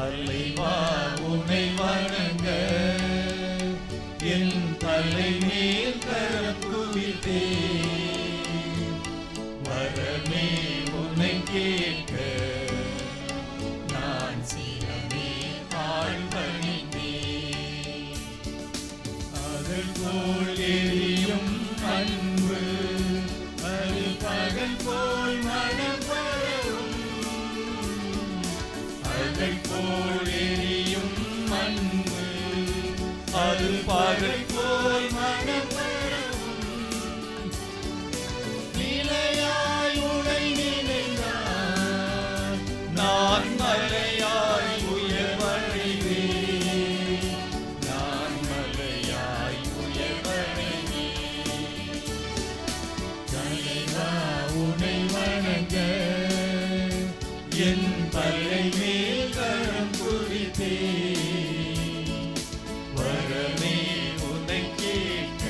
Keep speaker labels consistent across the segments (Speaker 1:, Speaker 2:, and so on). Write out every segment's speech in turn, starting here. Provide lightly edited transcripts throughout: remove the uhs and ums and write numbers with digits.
Speaker 1: தலைவா உன்னை வணங்க என் தலை மேல் கரம் குவித்தே வரமே உன்னை கேட்க நான் சிரமே ஆழ்வணிந்தே அதல் போல் எரியும் அன்பு அது பகல் போல் மனம் பரவும் அதல் போல் எரியும் அன்பு அது பகல் போல் மனம் பரவும் நிலையாய் உனை நினைந்தார் நான் மலையாய் உயர்வடைவேன் நான் மலையாய் உயர்வடைவேன் தலைவா உனை வணங்க என் தலை மேல் கரம் குவித்தே வரமே உன்னை கேட்க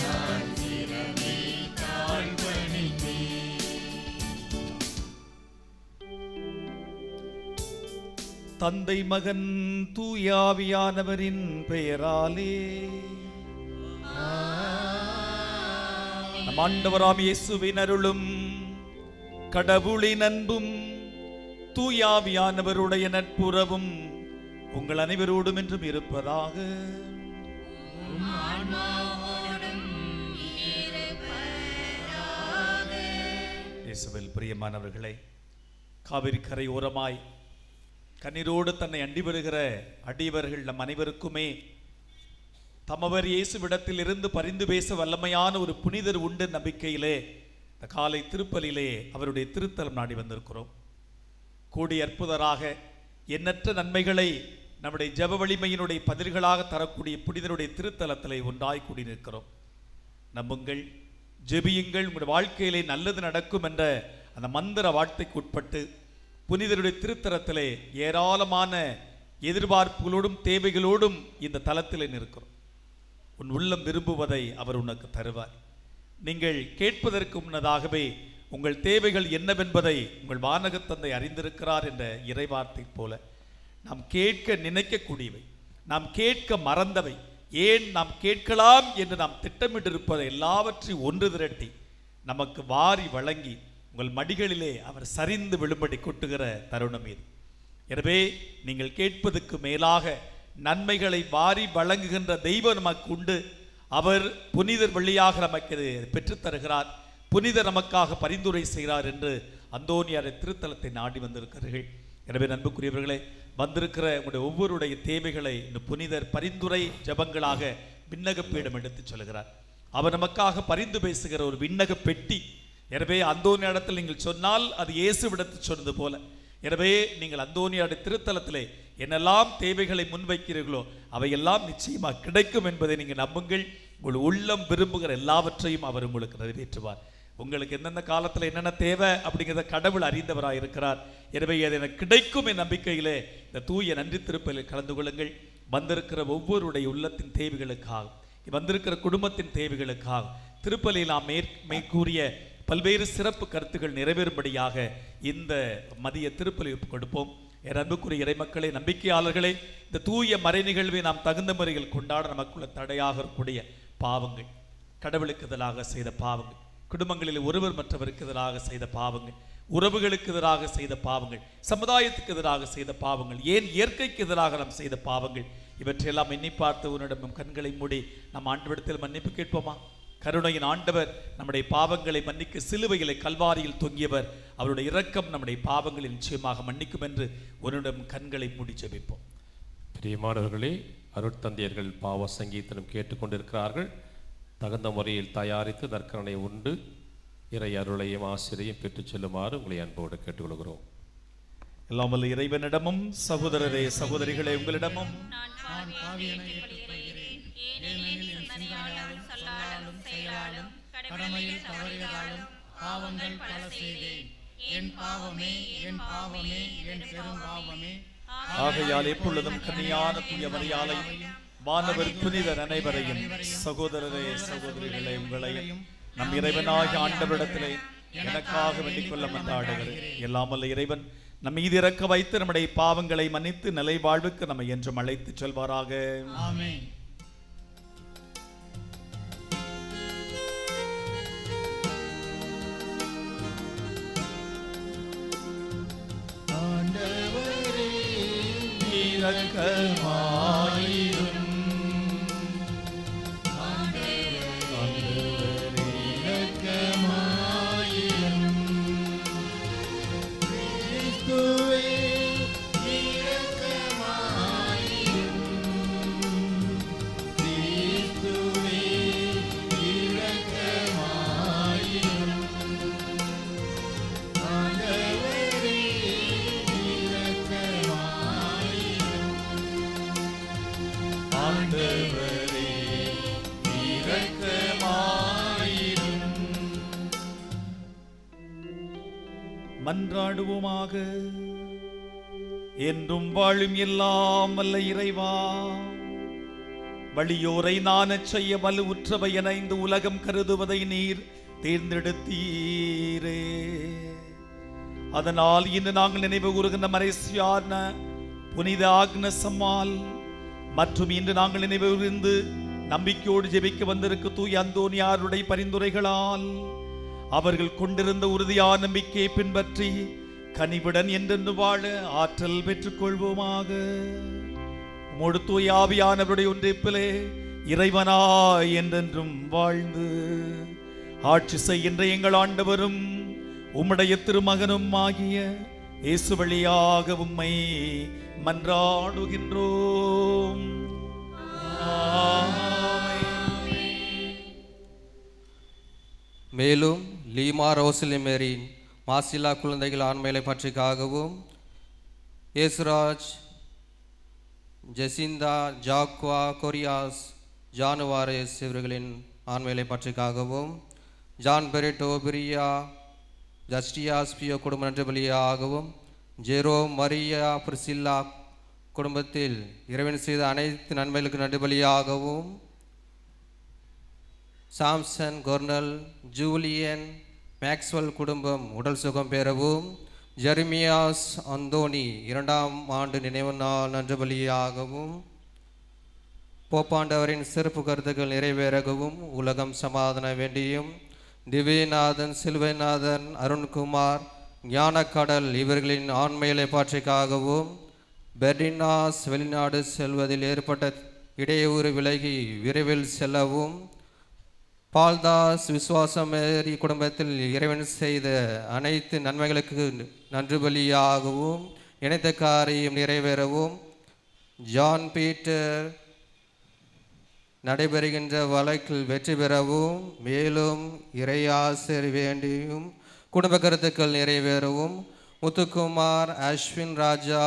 Speaker 1: நான் சிரமே தாழ்வணிந்தேன்.
Speaker 2: தந்தை மகன் தூயாவியானவரின் பெயராலே நம் ஆண்டவராம் இயேசுவின் அருளும் கடவுளின் அன்பும் தூயாவியானவருடைய நட்புறவும் உங்கள் அனைவரோடும் என்றும் இருப்பதாக. இயேசுவில் பிரியமானவர்களே, காவிரி கரை ஓரமாய் கண்ணீரோடு தன்னை அண்டி வருகிற அடியவர்கள் நம் அனைவருக்குமே தமவர் இயேசுவிடத்தில் இருந்து பரிந்து பேச வல்லமையான ஒரு புனிதர் உண்டு நம்பிக்கையிலே இந்த காலை திருப்பலிலே அவருடைய திருத்தலம் நாடி வந்திருக்கிறோம். கூடி அற்புதராக எண்ணற்ற நன்மைகளை நம்முடைய ஜெப வலிமையினுடைய பதில்களாக தரக்கூடிய புனிதருடைய திருத்தலத்திலே ஒன்றாய் கூடி நிற்கிறோம். நம்புங்கள், ஜெபியுங்கள், உங்களுடைய வாழ்க்கையிலே நல்லது நடக்கும் என்ற அந்த மந்திர வார்த்தைக்கு உட்பட்டு புனிதருடைய திருத்தலத்திலே ஏராளமான எதிர்பார்ப்புகளோடும் தேவைகளோடும் இந்த தலத்திலே நிற்கிறோம். உன் உள்ளம் விரும்புவதை அவர் உனக்கு தருவார். நீங்கள் கேட்பதற்கு முன்னதாகவே உங்கள் தேவைகள் என்னவென்பதை உங்கள் வானகத்தந்தை அறிந்திருக்கிறார் என்ற இறைவார்த்தை போல நாம் கேட்க நினைக்கக்கூடியவை, நாம் கேட்க மறந்தவை, ஏன் நாம் கேட்கலாம் என்று நாம் திட்டமிட்டிருப்பதை எல்லாவற்றையும் ஒன்று திரட்டி நமக்கு வாரி வழங்கி உங்கள் மடிகளிலே அவர் சரிந்து விழும்படி கொட்டுகிற தருணம் இது. எனவே நீங்கள் கேட்பதற்கு மேலாக நன்மைகளை வாரி வழங்குகின்ற தெய்வம் நமக்கு உண்டு. அவர் புனிதர் வழியாக நமக்கு பெற்றுத் தருகிறார், புனிதர் நமக்காக பரிந்துரை செய்கிறார் என்று அந்தோனியார் திருத்தலத்தை நாடி வந்திருக்கிறீர்கள். எனவே அன்புக்குரியவர்களே, வந்திருக்கிற உங்களுடைய ஒவ்வொருடைய தேவைகளை இந்த புனிதர் பரிந்துரை ஜபங்களாக விண்ணகப்பீடம் எடுத்துச் சொல்கிறார். அவர் நமக்காக பரிந்து பேசுகிற ஒரு விண்ணக பெட்டி. எனவே அந்தோனியாரிடத்தில் நீங்கள் சொன்னால் அது இயேசுவிடத்தில் சொன்னது போல. எனவே நீங்கள் அந்தோனியாருடைய திருத்தலத்திலே என்னெல்லாம் தேவைகளை முன்வைக்கிறீர்களோ அவையெல்லாம் நிச்சயமாக கிடைக்கும் என்பதை நீங்கள் நம்புங்கள். உங்கள் உள்ளம் விரும்புகிற எல்லாவற்றையும் அவர் உங்களுக்கு நிறைவேற்றுவார். உங்களுக்கு எந்தெந்த காலத்தில் என்னென்ன தேவை அப்படிங்கிறத கடவுள் அறிந்தவராக இருக்கிறார். எனவே அது எனக்கு கிடைக்கும் என் நம்பிக்கையிலே இந்த தூய நன்றி திருப்பலில் கலந்து கொள்ளுங்கள். வந்திருக்கிற ஒவ்வொருடைய உள்ளத்தின் தேவைகளுக்காக, வந்திருக்கிற குடும்பத்தின் தேவைகளுக்காக திருப்பலியில் நாம் மேற்கூறிய பல்வேறு சிறப்பு கருத்துக்கள் நிறைவேறும்படியாக இந்த மதிய திருப்பலி கொடுப்போம். என் அன்புக்குரிய இறைமக்களே, நம்பிக்கையாளர்களே, இந்த தூய மறை நிகழ்வை நாம் தகுந்த முறையில் கொண்டாட நமக்குள்ள தடையாக இருக்கக்கூடிய பாவங்கள், கடவுளுக்கு எதிராக செய்த பாவங்கள், குடும்பங்களில் ஒருவர் மற்றவருக்கு எதிராக செய்த பாவங்கள், உறவுகளுக்கு எதிராக செய்த பாவங்கள், சமுதாயத்துக்கு எதிராக செய்த பாவங்கள், ஏன் இயற்கைக்கு எதிராக நாம் செய்த பாவங்கள், இவற்றையெல்லாம் எண்ணி பார்த்து உன்னிடம் கண்களை மூடி நம் ஆண்டவரிடத்தில் மன்னிப்பு கேட்போமா? கருணையின் ஆண்டவர் நம்முடைய பாவங்களை மன்னிக்க சிலுவையிலே கல்வாரியில் தொங்கியவர். அவருடைய இரக்கம் நம்முடைய பாவங்களை நிச்சயமாக மன்னிக்கும் என்று உன்னிடம் கண்களை மூடி ஜெபிப்போம்.
Speaker 3: பிரியமானவர்களே, அருட்தந்தையர்கள் பாவ சங்கீதனம் கேட்டுக்கொண்டிருக்கிறார்கள். தகுந்த முறையில் தயாரித்து நற்கரணை உண்டு இறை அருளையும் ஆசிரியையும் பெற்றுச் செல்லுமாறு உங்களை அன்போடு கேட்டுக்கொள்கிறோம்.
Speaker 2: எல்லாம் வல்ல இறைவனிடமும் சகோதரரே சகோதரிகளே உங்களிடமும்
Speaker 1: கடமையில் தவறியதாலும் பாவங்கள் பல செய்தேன். என் பாவமே, என் பாவமே, என் பெரும் பாவமே.
Speaker 2: ஆகையால் எப்பொழுதும் கன்னியான தூய மரியாதை வானவர் புனிதர் அனைவரையும் சகோதரரே சகோதரிகளே உங்களையும் நம் இறைவனாகிய ஆண்டவரிடத்திலே எனக்காக வேண்டிக் கொள்ள மன்றாடுகிறேன். எல்லாம் வல்ல இறைவன் நம் மீது இறக்க வைத்து நம்முடைய பாவங்களை மன்னித்து நிலை வாழ்வுக்கு நம்மை என்றும் அழைத்து செல்வாராக.
Speaker 1: ஆமென்.
Speaker 2: ஆண்டவரே இரக்கமாயிரும். மன்றாடுவோமாக. என்றும் வாழும் எல்லாம் வல்ல இறைவா, வலியோரை நாணச் செய்ய வலுவுற்றவை என இந்த உலகம் கருதுவதை நீர் தேர்ந்தெடுத்தீரே. அதனால் இன்று நாங்கள் நினைவு கூறுகின்ற மறைசியான புனித ஆக்னசம்மாள் மற்றும் இன்று நாங்கள் நினைவு கூர்ந்து நம்பிக்கையோடு ஜெபிக்க வந்திருக்க தூய அந்தோனியாருடைய பரிந்துரைகளால் அவர்கள் கொண்டிருந்த உறுதியான நம்பிக்கையை பின்பற்றி கனிவுடன் என்றென்று வாழ ஆற்றல் பெற்றுக் கொள்வோமாக. உமோடு தூய ஆவியானவருடைய ஒன்றிப்பிலே இறைவனாய் என்றென்றும் வாழ்ந்து ஆட்சி செய்கின்ற எங்கள் ஆண்டவரும் உம்முடைய திருமகனும் ஆகிய இயேசு வழியாக உம்மை மன்றாடுகின்றோம்.
Speaker 4: மேலும் லீமா ரோசிலிமேரின் மாசிலா குழந்தைகள் ஆண்மையை பற்றிக்காகவும், ஏசுராஜ், ஜெசிந்தா, ஜாக்வா, கொரியாஸ், ஜானுவாரேஸ் இவர்களின் ஆண்மையை பற்றிக்காகவும், ஜான் பெரிட்டோ, பிரியா, ஜஸ்டியாஸ் பியோ குடும்ப நன்றி பலியாகவும், ஜெரோ, மரியா, பிரிசில்லா குடும்பத்தில் இறைவன் செய்த அனைத்து நன்மைகளுக்கு நன்றி பலியாகவும், சாம்சன், கொர்னல், ஜூலியன், மேக்ஸ்வெல் குடும்பம் உடல் சுகம் பெறவும், ஜெர்மியாஸ், அந்தோனி 2ஆம் ஆண்டு நினைவு நாள் நன்றி பலியாகவும், போப்பாண்டவரின் சிறப்பு கருத்துக்கள் நிறைவேறவும் உலகம் சமாதான வேண்டியும், திவ்யநாதன், சிலுவைநாதன், அருண்குமார், ஞானக்கடல் இவர்களின் ஆண்மையிலை பாற்றிக்காகவும், பெர்டினாஸ் வெளிநாடு செல்வதில் ஏற்பட்ட இடையூறு விலகி விரைவில் செல்லவும், பால்தாஸ், விசுவாசமேரி குடும்பத்தில் இறைவன் செய்த அனைத்து நன்மைகளுக்கு நன்றி பலியாகவும் இணைத்த காரியம் நிறைவேறவும், ஜான் பீட்டர் நடைபெறுகின்ற வழக்கில் வெற்றி பெறவும், மேலும் இறையாசிர் வேண்டியும் குடும்ப கருத்துக்கள் நிறைவேறவும், முத்துக்குமார், அஸ்வின் ராஜா,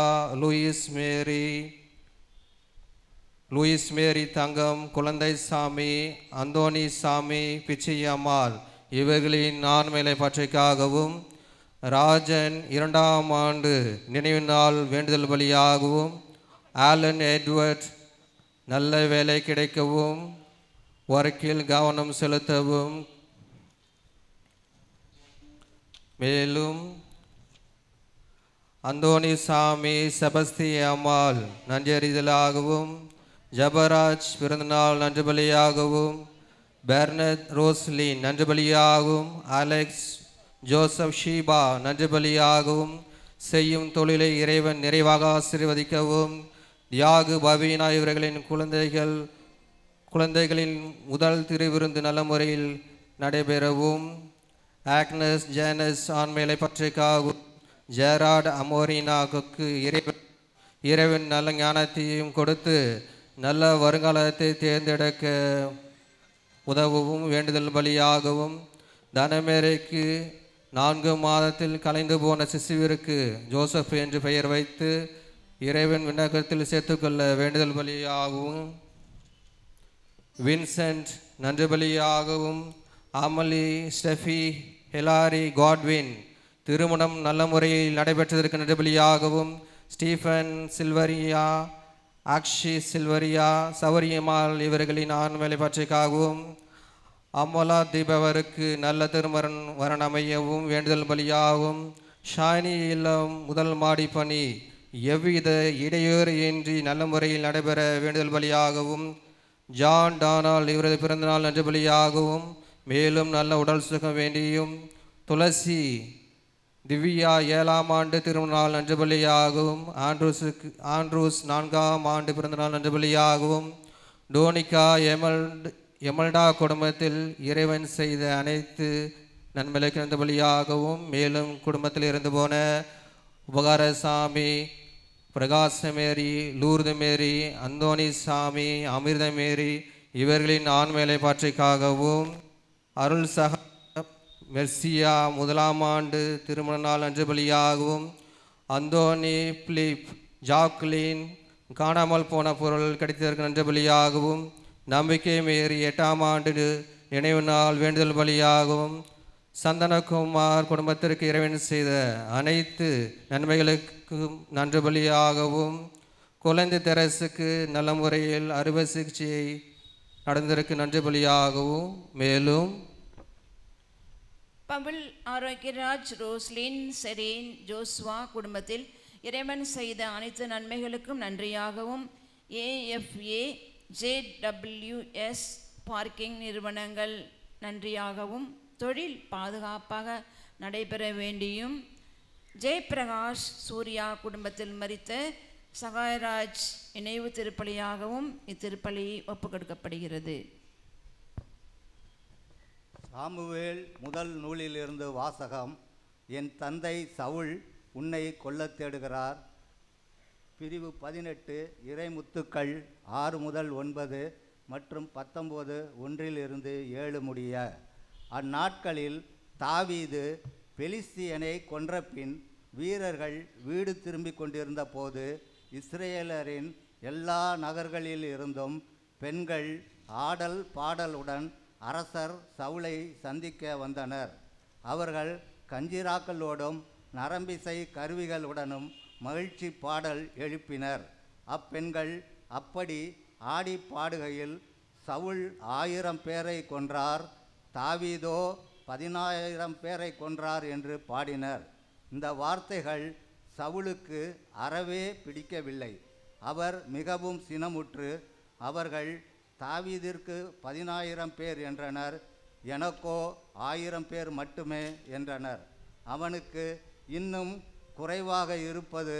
Speaker 4: லூயிஸ் மேரி தங்கம், குழந்தை சாமி, அந்தோனி சாமி, பிச்சையம்மாள் இவர்களின் ஆண்மையை பற்றிக்காகவும், ராஜன் 2ஆம் ஆண்டு நினைவு நாள் வேண்டுதல் பலியாகவும், ஆலன் எட்வர்ட் நல்ல வேலை கிடைக்கவும் ஒர்க்கில் கவனம் செலுத்தவும், மேலும் அந்தோனி சாமி, செபஸ்தியம்மாள் நன்றறிதலாகவும், ஜபராஜ் பிறந்தநாள் நன்றி பலியாகவும், பெர்னட் ரோஸ்லின் நன்றி பலியாகவும், அலெக்ஸ் ஜோசப் ஷீபா நன்றி பலியாகவும், செய்யும் தொழிலை இறைவன் நிறைவாக ஆசீர்வதிக்கவும், தியாகு பவீனா இவர்களின் குழந்தைகளின் முதல் திருவிருந்து நல்ல முறையில் நடைபெறவும், ஆக்னஸ் ஜேனஸ் ஆண்மையை பற்றிக்காகவும், ஜெராட் அமோரினாவுக்கு இறைவன் நல்ல ஞானத்தையும் கொடுத்து நல்ல வருங்காலத்தை தேர்ந்தெடுக்க உதவவும் வேண்டுதல் பலியாகவும், தனமேரைக்கு 4 மாதத்தில் கலைந்து போன சிசுவிற்கு ஜோசப் என்று பெயர் வைத்து இறைவன் விண்ணகத்தில் சேர்த்துக்கொள்ள வேண்டுதல் பலியாகவும், வின்சென்ட் நன்றி பலியாகவும், அமலி, ஸ்டெஃபி, ஹெலாரி, காட்வின் திருமணம் நல்ல முறையில் நடைபெற்றதற்கு நன்றி பலியாகவும், ஸ்டீஃபன், சில்வரியா, ஆக்ஷி, சில்வரியா, சவரியம்மாள் இவர்களின் ஆண்மையை பற்றிக்காகவும், அமலா தீபவருக்கு நல்ல திருமணம் வரன் அமையவும் வேண்டுதல் பலியாகவும், ஷாயினி இல்லம் முதல் மாடி பணி எவ்வித இடையூறின்றி நல்ல முறையில் நடைபெற வேண்டுதல் பலியாகவும், ஜான் டானால் இவரது பிறந்தநாள் நன்றி பலியாகவும், மேலும் நல்ல உடல் சுகம் வேண்டியும், துளசி திவ்யா 7ஆம் ஆண்டு திருநாள் நன்றி பலியாகவும், ஆண்ட்ரூஸ் 4ஆம் ஆண்டு பிறந்தநாள் நன்றி பலியாகவும், டோனிகா எமல்டா குடும்பத்தில் இறைவன் செய்த அனைத்து நன்மைகளுக்கு நன்றி பலியாகவும், மேலும் குடும்பத்தில் இருந்து போன உபகாரசாமி, பிரகாசமேரி, லூர்து மேரி, அந்தோணி சாமி, அமிர்தமேரி இவர்களின் ஆண்மையை பற்றிக்காகவும், அருள் சக மெர்சியா 1ஆம் ஆண்டு திருமண நாள் நன்றி பலியாகவும், அந்தோனி பிலிப் ஜாக்லின் காணாமல் போன பொருள் கிடைத்ததற்கு நன்றி பலியாகவும், நம்பிக்கை மேரி 8ஆம் ஆண்டு நினைவு நாள் வேண்டுதல் பலியாகவும், சந்தனகுமார் குடும்பத்திற்கு இறைவன் செய்த அனைத்து நன்மைகளுக்கும் நன்றி பலியாகவும், குழந்தை தெரசுக்கு நல்ல முறையில் அறுவை சிகிச்சையை நடந்ததற்கு நன்றி பலியாகவும், மேலும்
Speaker 5: பவுல் ஆரோக்கியராஜ், ரோஸ்லின், செரீன், ஜோஸ்வா குடும்பத்தில் இறைவன் செய்த அனைத்து நன்மைகளுக்கும் நன்றியாகவும், AFA JWS பார்க்கிங் நிறுவனங்கள் நன்றியாகவும், தொழில் பாதுகாப்பாக நடைபெற வேண்டியும், ஜெயபிரகாஷ் சூர்யா குடும்பத்தில் மரித்த சகாயராஜ் நினைவு திருப்பலியாகவும் இத்திருப்பலி ஒப்புக்கொடுக்கப்படுகிறது.
Speaker 6: சாமுவேல் முதல் நூலிலிருந்து வாசகம். என் தந்தை சவுல் உன்னை கொல்லத் தேடுகிறார். பிரிவு 18 இறைமுத்துக்கள் 6 முதல் 9 மற்றும் 19 1 7 முடிய. அந்நாட்களில் தாவீது பெலிஸ்தியனை கொன்றபின் வீரர்கள் வீடு திரும்பி கொண்டிருந்த போது இஸ்ரேலரின் எல்லா நகர்களில் இருந்தும் பெண்கள் ஆடல் பாடலுடன் அரசர் சவுலை சந்திக்க வந்தனர். அவர்கள் கஞ்சிராக்களோடும் நரம்பிசை கருவிகளுடனும் மகிழ்ச்சி பாடல் எழுப்பினர். அப்பெண்கள் அப்படி ஆடி பாடுகையில் சவுல் 1000 பேரை கொன்றார், தாவீதோ 10000 பேரை கொன்றார் என்று பாடினர். இந்த வார்த்தைகள் சவுலுக்கு அறவே பிடிக்கவில்லை. அவர் மிகவும் சினமுற்று, அவர்கள் தாவீதிற்கு 10000 பேர் என்றனர், எனக்கோ 1000 பேர் மட்டுமே என்றனர். அவனுக்கு இன்னும் குறைவாக இருப்பது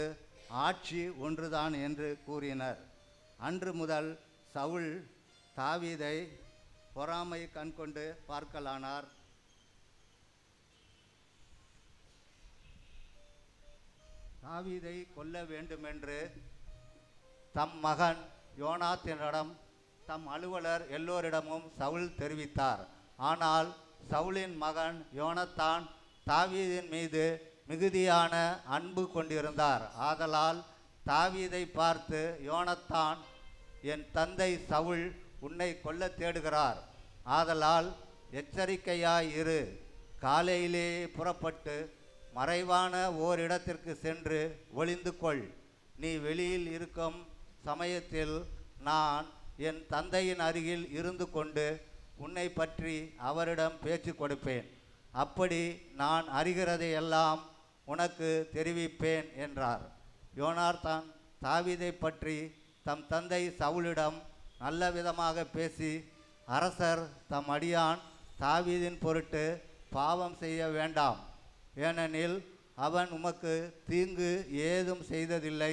Speaker 6: ஆட்சி ஒன்றுதான் என்று கூறினர். அன்று முதல் சவுல் தாவீதை பொறாமை கண்கொண்டு பார்க்கலானார். தாவீதை கொல்ல வேண்டுமென்று தம் மகன் யோனாத்தினிடம் தம் அலுவலர் எல்லோரிடமும் சவுல் தெரிவித்தார். ஆனால் சவுலின் மகன் யோனத்தான் தாவீதின் மீது மிகுதியான அன்பு கொண்டிருந்தார். ஆதலால் தாவீதை பார்த்து யோனத்தான், என் தந்தை சவுல் உன்னை கொல்ல தேடுகிறார், ஆதலால் எச்சரிக்கையாய் இரு. காலையிலே புறப்பட்டு மறைவான ஓரிடத்திற்கு சென்று ஒளிந்து கொள். நீ வெளியில் இருக்கும் சமயத்தில் நான் என் தந்தையின் அருகில் இருந்து கொண்டு உன்னை பற்றி அவரிடம் பேச்சு கொடுப்பேன். அப்படி நான் அறிகிறதையெல்லாம் உனக்கு தெரிவிப்பேன் என்றார். யோனாத்தான் தாவீதை பற்றி தம் தந்தை சவுலிடம் நல்ல விதமாக பேசி, அரசர் தம் அடியான் தாவீதின் பொருட்டு பாவம் செய்ய வேண்டாம், ஏனெனில் அவன் உமக்கு தீங்கு ஏதும் செய்ததில்லை.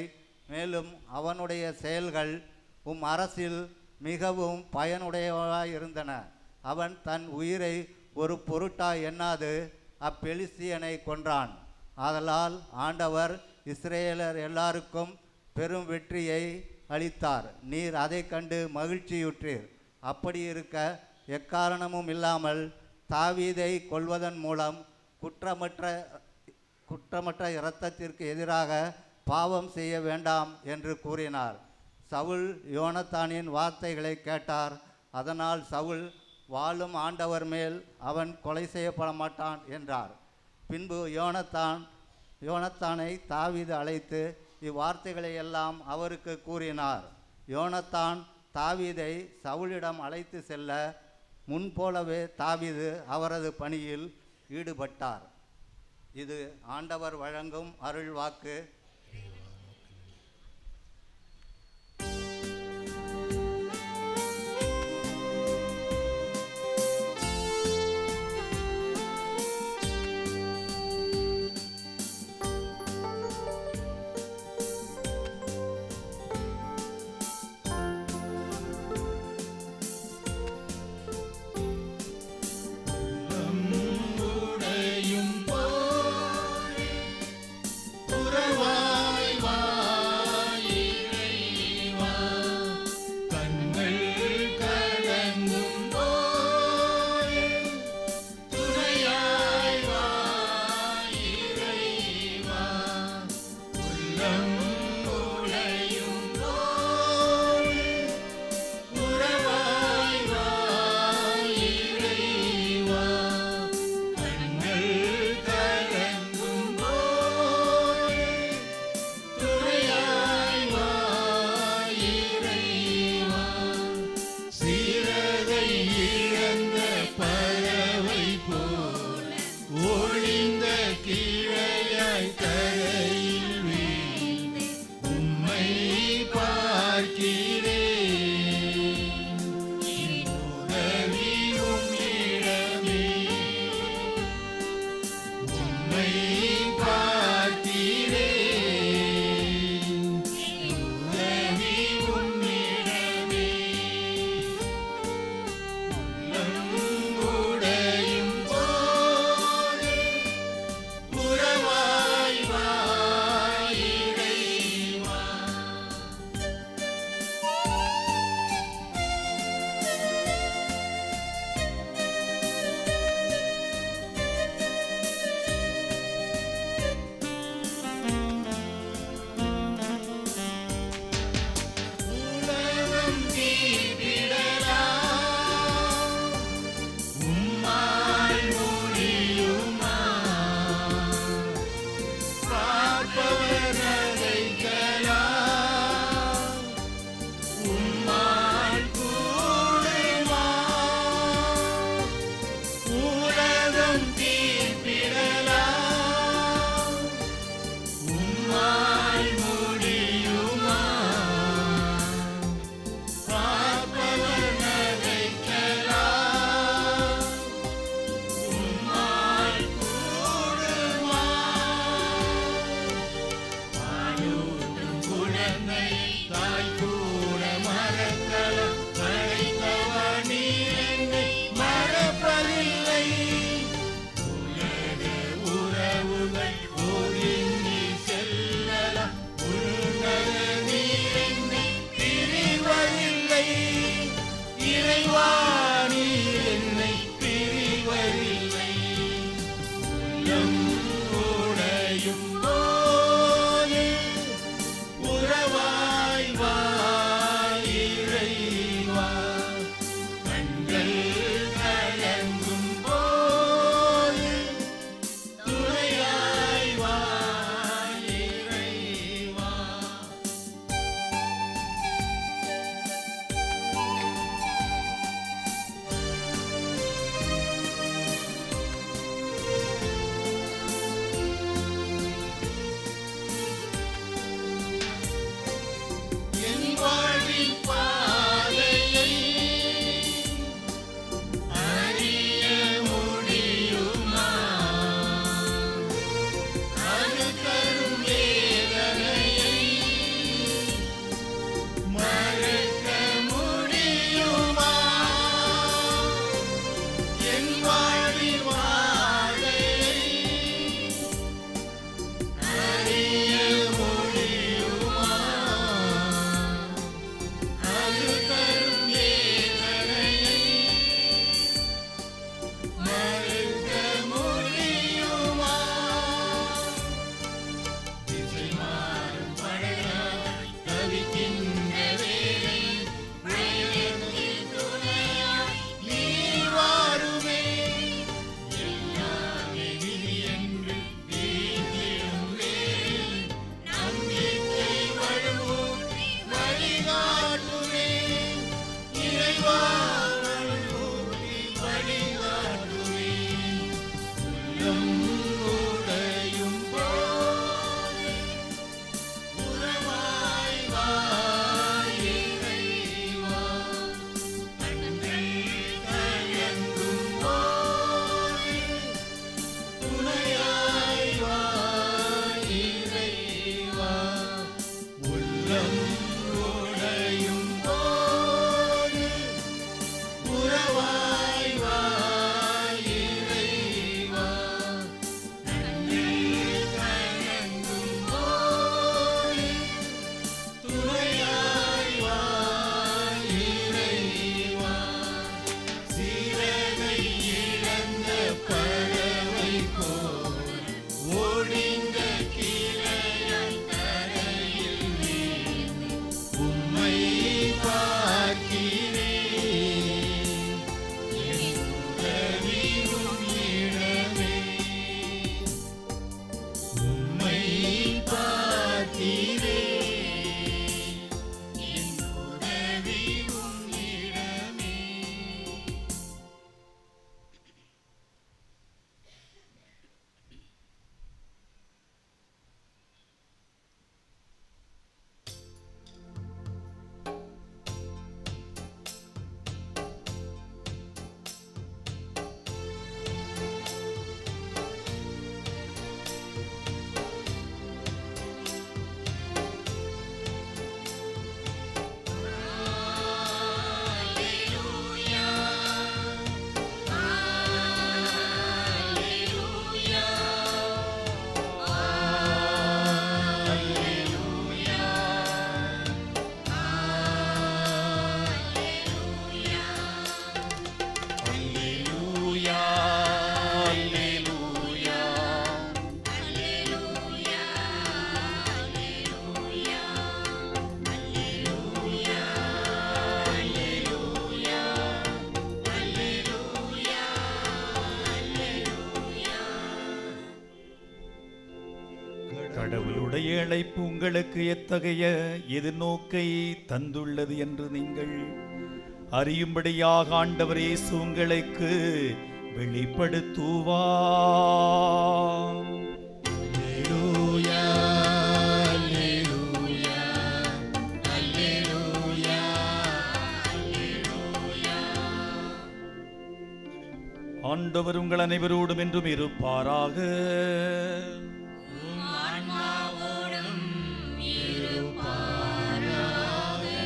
Speaker 6: மேலும் அவனுடைய செயல்கள் உம் அரசில் மிகவும் பயனுடையவாயிருந்தன. அவன் தன் உயிரை ஒரு பொருட்டாய் எண்ணாது அப்பெலிஸ்தியனை கொன்றான். ஆதலால் ஆண்டவர் இஸ்ரேலர் எல்லாருக்கும் பெரும் வெற்றியை அளித்தார். நீர் அதை கண்டு மகிழ்ச்சியுற்றீர். அப்படி இருக்க எக்காரணமும் இல்லாமல் தாவீதை கொல்வதன் மூலம் குற்றமற்ற இரத்தத்திற்கு எதிராக பாவம் செய்ய வேண்டாம் என்று கூறினார். சவுல் யோனத்தானின் வார்த்தைகளை கேட்டார். அதனால் சவுல் வாழும் ஆண்டவர் மேல் அவன் கொலை செய்யப்பட மாட்டான் என்றார். பின்பு யோனத்தானை தாவீது அழைத்து இவ்வார்த்தைகளை எல்லாம் அவருக்கு கூறினார். யோனத்தான் தாவீதை சவுலிடம் அழைத்து செல்ல முன்போலவே தாவீது அவரது பணியில் ஈடுபட்டார். இது ஆண்டவர் வழங்கும் அருள் வாக்கு.
Speaker 1: உடையும் போரே உறவா
Speaker 2: கடவுளுடைய அழைப்பு உங்களுக்கு எத்தகைய எதிர்நோக்கை தந்துள்ளது என்று நீங்கள் அறியும்படியாக ஆண்டவர் இயேசு உங்களுக்கு வெளிப்படுத்துவார்.
Speaker 1: அல்லேலூயா, அல்லேலூயா, அல்லேலூயா, அல்லேலூயா.
Speaker 2: ஆண்டவர் உங்கள் அனைவரோடும் என்றும் இருப்பாராக.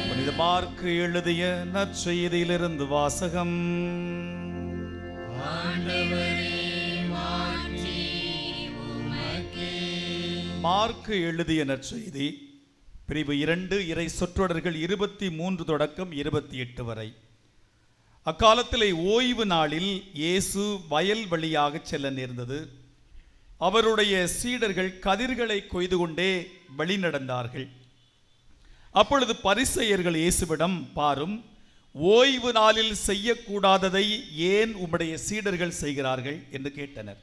Speaker 2: புனித மார்க்கு எழுதிய நற்செய்தியிலிருந்து வாசகம். மார்க்கு எழுதிய நற்செய்தி பிரிவு 2 இறை சொற்றொடர்கள் 23 தொடக்கம் 28 வரை. அக்காலத்திலே ஓய்வு நாளில் இயேசு வயல் வழியாக செல்ல நேர்ந்தது. அவருடைய சீடர்கள் கதிர்களை கொய்து கொண்டே வழி நடந்தார்கள். அப்பொழுது பரிசேயர்கள் இயேசுவிடம், பாரும், ஓய்வு நாளில் செய்யக்கூடாததை ஏன் உம்முடைய சீடர்கள் செய்கிறார்கள் என்று கேட்டனர்.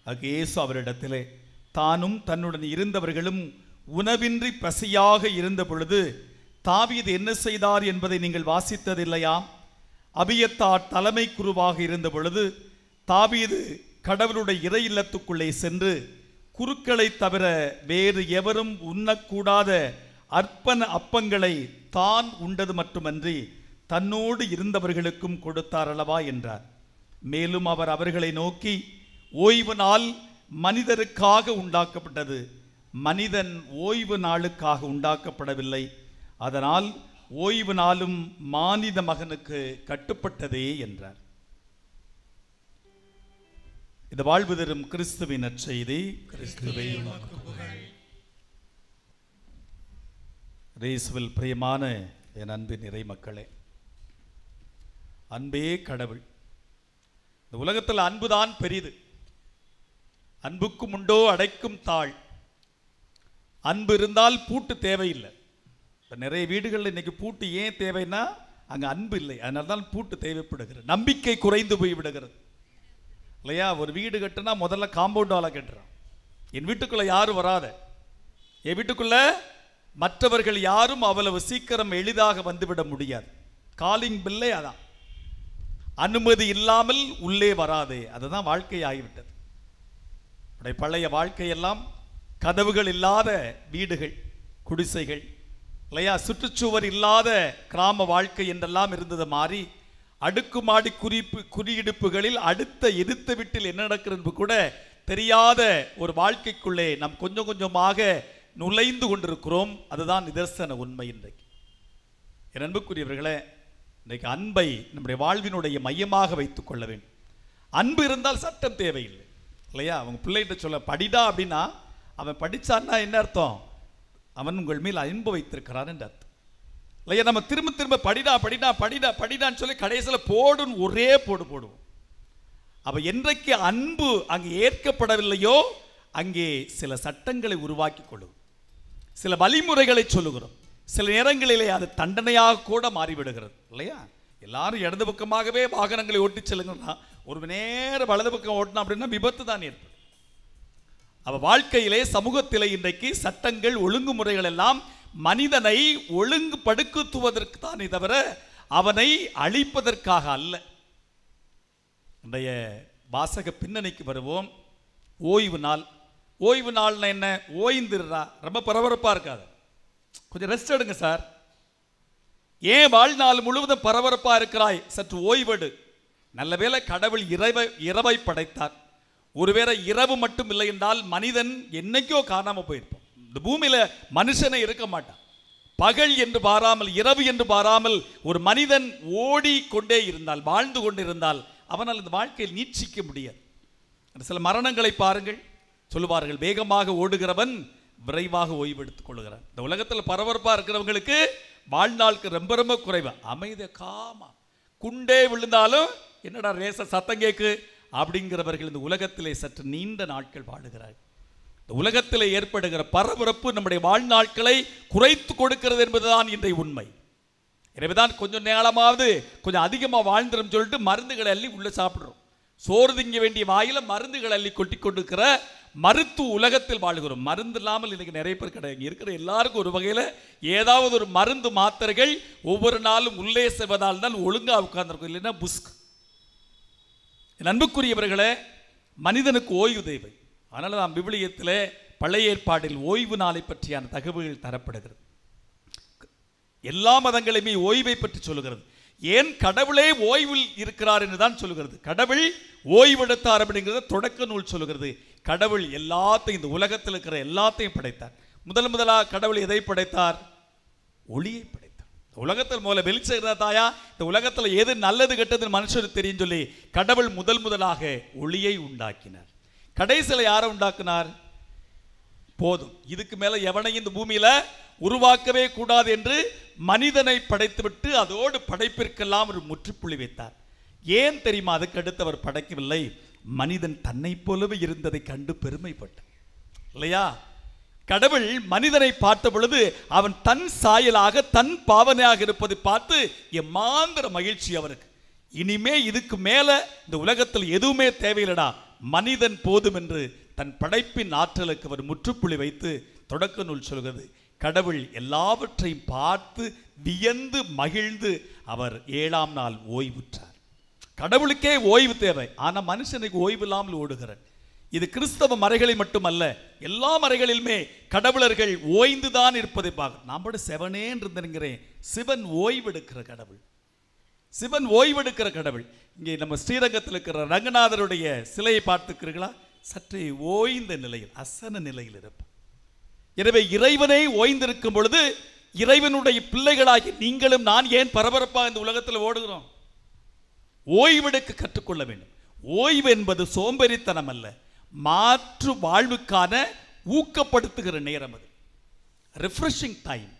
Speaker 2: அதுக்கு இயேசு அவரிடத்திலே, தானும் தன்னுடன் இருந்தவர்களும் உணவின்றி பசியாக இருந்த பொழுது தாவீது என்ன செய்தார் என்பதை நீங்கள் வாசித்ததில்லையா? அபியத்தார் தலைமை குருவாக இருந்த பொழுது தாவீது கடவுளுடைய இறை இல்லத்துக்குள்ளே சென்று குருக்களை தவிர வேறு எவரும் உண்ணக்கூடாத அர்ப்பண அப்பங்களை தான் உண்டது மட்டுமன்றி தன்னோடு இருந்தவர்களுக்கும் கொடுத்தார் அல்லவா என்றார். மேலும் அவர் அவர்களை நோக்கி, ஓய்வு நாள் மனிதருக்காக உண்டாக்கப்பட்டது, மனிதன் ஓய்வு நாளுக்காக உண்டாக்கப்படவில்லை. அதனால் ஓய்வு நாளும் மானிட மகனுக்கு கட்டுப்பட்டதே என்றார். இது வாழ்வு தரும் கிறிஸ்துவின் நற்செய்தி. கிறிஸ்துவே உமக்கு புகழ். இயேசுவில் பிரியமான என் அன்பின் இறை மக்களே, அன்பே கடவுள். இந்த உலகத்தில் அன்புதான் பெரிது. அன்புக்கும் உண்டோ அடைக்கும் தாழ். அன்பு இருந்தால் பூட்டு தேவையில்லை. இப்போ நிறைய வீடுகளில் இன்னைக்கு பூட்டு ஏன் தேவைன்னா அங்கே அன்பு இல்லை, அதனால தான் பூட்டு தேவைப்படுகிறது. நம்பிக்கை குறைந்து போய் விடுகிறது இல்லையா? ஒரு வீடு கட்டுனா முதல்ல காம்பவுண்ட் வாலை கட்டுறான். என் வீட்டுக்குள்ள யாரும் வராத, என் வீட்டுக்குள்ள மற்றவர்கள் யாரும் அவ்வளவு சீக்கிரம் எளிதாக வந்துவிட முடியாது. காலிங் பில்லே அதான், அனுமதி இல்லாமல் உள்ளே வராதே. அதுதான் வாழ்க்கை ஆகிவிட்டது. பழைய வாழ்க்கையெல்லாம் கதவுகள் இல்லாத வீடுகள், குடிசைகள் இல்லையா, சுற்றுச்சுவர் இல்லாத கிராம வாழ்க்கை என்றெல்லாம் இருந்தது மாறி அடுக்குமாடி குடியிருப்புகளில் அடுத்த எதிர்த்த வீட்டில் என்ன நடக்கிறது கூட தெரியாத ஒரு வாழ்க்கைக்குள்ளே நாம் கொஞ்சம் கொஞ்சமாக நுழைந்து கொண்டிருக்கிறோம். அதுதான் நிதர்சன உண்மை. இன்றைக்கு என் அன்புக்குரியவர்களே, இன்றைக்கு அன்பை நம்முடைய வாழ்வினுடைய மையமாக வைத்துக் கொள்ள வேண்டும். அன்பு இருந்தால் சட்டம் தேவையில்லை இல்லையா? அவங்க பிள்ளைகிட்ட சொல்ல படிடா அப்படின்னா அவன் படித்தான்னா என்ன அர்த்தம்? அவன் உங்கள் மேல் அன்பு வைத்திருக்கிறான் என்று அர்த்தம் இல்லையா? நம்ம திரும்ப திரும்ப படிடா படிடா படிடா படிடான்னு சொல்லி கடைசியில் போடுன்னு ஒரே போடுவோம். அப்ப என்றைக்கு அன்பு அங்கே ஏற்கப்படவில்லையோ அங்கே சில சட்டங்களை உருவாக்கி கொள்ளும், சில வழிமுறைகளை சொல்லுகிறோம். சில நேரங்களிலே அது தண்டனையாக கூட மாறிவிடுகிறது இல்லையா? எல்லாரும் இடது பக்கமாகவே வாகனங்களை ஓட்டி செல்லுங்கன்னா ஒரு நேரம் வலது பக்கம் ஓட்டினா அப்படின்னா விபத்து தான் ஏற்படும். அவ வாழ்க்கையிலே சமூகத்திலே இன்றைக்கு சட்டங்கள் ஒழுங்குமுறைகள் எல்லாம் மனிதனை ஒழுங்குபடுத்துவதற்கு தானே தவிர அவனை அழிப்பதற்காக அல்ல. இன்றைய வாசக பின்னணிக்கு வருவோம். ஓய்வு நாள். ஓய்வு நாள்னா என்ன? ஓய்ந்துடுறா, ரொம்ப பரபரப்பா இருக்காது, கொஞ்சம் ரெஸ்ட் எடுங்க சார். ஏன் வாழ்நாள் முழுவதும் பரபரப்பா இருக்கிறாய்? சற்று ஓய்வெடு. நல்ல வேளை கடவுள் இரவை படைத்தார். ஒருவேளை இரவு மட்டும் இல்லை என்றால் மனிதன் என்னைக்கோ காணாம போயிருப்பான். இந்த பூமியில மனுஷனே இருக்க மாட்டான். பகல் என்று பாராமல் இரவு என்று பாராமல் ஒரு மனிதன் ஓடிக்கொண்டே இருந்தால், வாழ்ந்து கொண்டிருந்தால் அவனால் இந்த வாழ்க்கையில் நீட்சிக்க முடியாது. சில மரணங்களை பாருங்கள், சொல்லுவார்கள் வேகமாக ஓடுகிறவன் விரைவாக ஓய்வு எடுத்துக் கொள்கிறான். இந்த உலகத்தில் பரபரப்பா இருக்கிறவங்களுக்கு வாழ்நாளுக்கு ரொம்ப ரொம்ப குறைவா அமைதி காமா, குண்டே விழுந்தாலும் என்னடா ரேச சத்தம் கேக்கு அப்படிங்கிறவர்கள் இந்த உலகத்திலே சற்று நீண்ட நாட்கள் வாழுகிறார்கள். இந்த உலகத்திலே ஏற்படுகிற பரபரப்பு நம்முடைய வாழ்நாட்களை குறைத்து கொடுக்கிறது என்பதுதான் இன்றைய உண்மை. எனவேதான் கொஞ்சம் நேரமாவது கொஞ்சம் அதிகமாக வாழ்ந்துடும் சொல்லிட்டு மருந்துகளை அள்ளி உள்ள சாப்பிடுறோம். சோறு திங்க வேண்டிய வாயில மருந்துகள் அள்ளி கொட்டி கொண்டிருக்கிற மருத்துவ உலகத்தில் வாழ்கிறோம். மருந்து இல்லாமல் இன்னைக்கு நிறைய பேர் கிடையாது. இருக்கிற எல்லாருக்கும் ஒரு வகையில் ஏதாவது ஒரு மருந்து மாத்திரைகள் ஒவ்வொரு நாளும் உள்ளே செல்வதால் தான் ஒழுங்கா உட்கார்ந்துருக்கும், இல்லைன்னா புஸ்க். அன்புக்குரியவர்களே, மனிதனுக்கு ஓய்வு தேவை. அதனால நாம் விவிலியத்திலே பழைய ஏற்பாட்டில் ஓய்வு நாளை பற்றியான தகவல்கள் தரப்படுகிறது. எல்லா மதங்களுமே ஓய்வை பற்றி சொல்லுகிறது. ஏன் கடவுளே ஓய்வில் இருக்கிறார் என்று தான் சொல்லுகிறது. கடவுள் ஓய்வெடுத்தார் அப்படிங்கிறத தொடக்க நூல் சொல்லுகிறது. கடவுள் எல்லாத்தையும், இந்த உலகத்தில் இருக்கிற எல்லாத்தையும் படைத்தார். முதலாக கடவுள் எதை படைத்தார்? ஒளியை படைத்தார். உலகத்தில் முதல்ல வெளிச்சம் இருந்தா தாயா இந்த உலகத்தில் எது நல்லது கெட்டதுன்னு மனுஷனுக்கு தெரியும் சொல்லி கடவுள் முதலாக ஒளியை உண்டாக்கினார். கடைசியில் யாரை உண்டாக்கினார்? போதும், இதுக்கு மேல எவனையும் இந்த பூமியில உருவாக்கவே கூடாது என்று மனிதனை படைத்துவிட்டு அதோடு படைப்பிற்கெல்லாம் ஒரு முற்றுப்புள்ளி வைத்தார். ஏன் தெரியுமா? அதுக்கு அடுத்து அவர் படைக்கவில்லை. மனிதன் தன்னை போலவே இருந்ததை கண்டு பெருமைப்பட்டார் இல்லையா? கடவுள் மனிதனை பார்த்த பொழுது அவன் தன் சாயலாக தன் பாவனையாக இருப்பதை பார்த்து எம்மாந்திர மகிழ்ச்சி அவருக்கு. இனிமே இதுக்கு மேல இந்த உலகத்தில் எதுவுமே தேவையில்லடா, மனிதன் போதும் என்று தன் படைப்பின் ஆற்றலுக்கு அவர் முற்றுப்புள்ளி வைத்து தொடக்க நூல் சொல்கிறது. கடவுள் எல்லாவற்றையும் பார்த்து வியந்து மகிழ்ந்து அவர் 7ஆம் நாள் ஓய்வுற்றார். கடவுளுக்கே ஓய்வு தேவை, ஆனா மனுஷனுக்கு ஓய்வு இல்லாமல் ஓடுகிறார். இது கிறிஸ்தவ மறைகளில் மட்டுமல்ல, எல்லா மறைகளிலுமே கடவுளர்கள் ஓய்ந்துதான் இருப்பதை பார்க்க. நம்மளோட செவனேன்னு இருந்துங்கிறேன். சிவன் ஓய்வெடுக்கிற கடவுள், சிவன் ஓய்வெடுக்கிற கடவுள். இங்கே நம்ம ஸ்ரீரங்கத்தில் இருக்கிற ரங்கநாதருடைய சிலையை பார்த்துக்கிறீர்களா? சற்றே ஓய்ந்த நிலையில், அசன நிலையில் இருப்பார். எனவே இறைவனை ஓய்ந்திருக்கும் பொழுது இறைவனுடைய பிள்ளைகளாகி நீங்களும் நான் ஏன் பரபரப்பாக இந்த உலகத்தில் ஓடுகிறோம்? ஓய்வெடுக்க கற்றுக்கொள்ள வேண்டும். ஓய்வு என்பது சோம்பேறித்தனம் அல்ல, மாற்று வாழ்வுக்கான ஊக்கப்படுத்துகிற நேரம். அது ரிஃப்ரெஷிங் டைம்.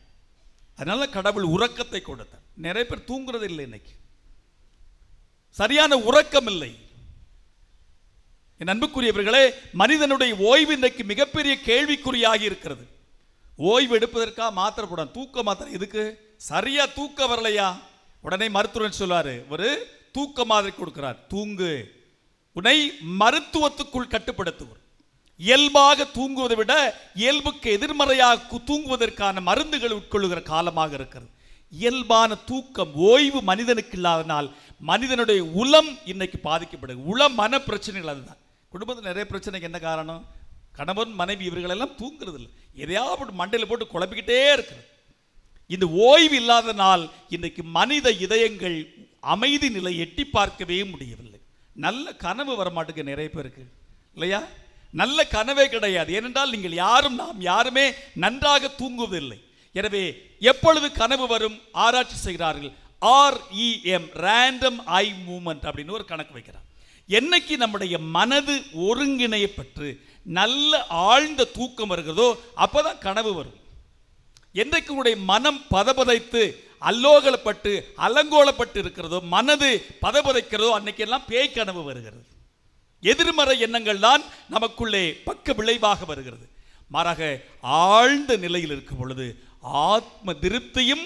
Speaker 2: அதனால கடவுள் உறக்கத்தை கொடுத்தார். நிறைய பேர் தூங்குறது இல்லை, இன்னைக்கு சரியான உறக்கம் இல்லை. என் அன்புக்குரியவர்களே, மனிதனுடைய ஓய்வு இன்றைக்கு மிகப்பெரிய கேள்விக்குறியாகி இருக்கிறது. ஓய்வு எடுப்பதற்காக மாத்திரை போட, தூக்க மாத்திரை எதுக்கு? சரியா தூக்க வரலையா, உடனே மருத்துவர் சொல்லுவாரு, ஒரு தூக்க மாதிரி கொடுக்கிறார், தூங்கு. உன்னை மருத்துவத்துக்குள் கட்டுப்படுத்துவார். இயல்பாக தூங்குவதை விட இயல்புக்கு எதிர்மறையாக தூங்குவதற்கான மருந்துகள் உட்கொள்ளுகிற காலமாக இருக்கிறது. இயல்பான தூக்கம், ஓய்வு மனிதனுக்கு இல்லாதனால் மனிதனுடைய உளம் இன்னைக்கு பாதிக்கப்படுது. உள மன பிரச்சனைகள். அதுதான் குடும்பத்தில் நிறைய பிரச்சனைக்கு என்ன காரணம்? கணவன் மனைவி இவர்களெல்லாம் தூங்குறது இல்லை, எதையாவது மண்டையில் போட்டு குழப்பிக்கிட்டே இருக்கிறது. இந்த ஓய்வு இல்லாதனால் இன்னைக்கு மனித இதயங்கள் அமைதி நிலை எட்டி பார்க்கவே முடியவில்லை. நல்ல கனவு வரமாட்டுக்கு நிறைய பேருக்கு இல்லையா? நல்ல கனவே கிடையாது. ஏனென்றால் நீங்கள் யாரும், நாம் யாருமே நன்றாக தூங்குவதில்லை. எனவே எப்பொழுது கனவு வரும்? ஆராய்ச்சி செய்கிறார்கள். REM, ரேண்டம் ஐ மூமெண்ட் அப்படின்னு ஒரு கணக்கு வைக்கிறார். என்னைக்கு நம்முடைய மனது ஒருங்கிணையப்பட்டு நல்ல ஆழ்ந்த தூக்கம் வருகிறதோ அப்பதான் கனவு வரும். என்றைக்கு உங்களுடைய மனம் பதபதைத்து அல்லோகலப்பட்டு அலங்கோலப்பட்டு இருக்கிறதோ, மனது பதபதைக்கிறதோ, அன்னைக்கெல்லாம் பேய் கனவு வருகிறது. எதிர்மறை எண்ணங்கள் தான் நமக்குள்ளே பக்க விளைவாக வருகிறது. மாறாக ஆழ்ந்த நிலையில் இருக்கும் பொழுது ஆத்ம திருப்தியும்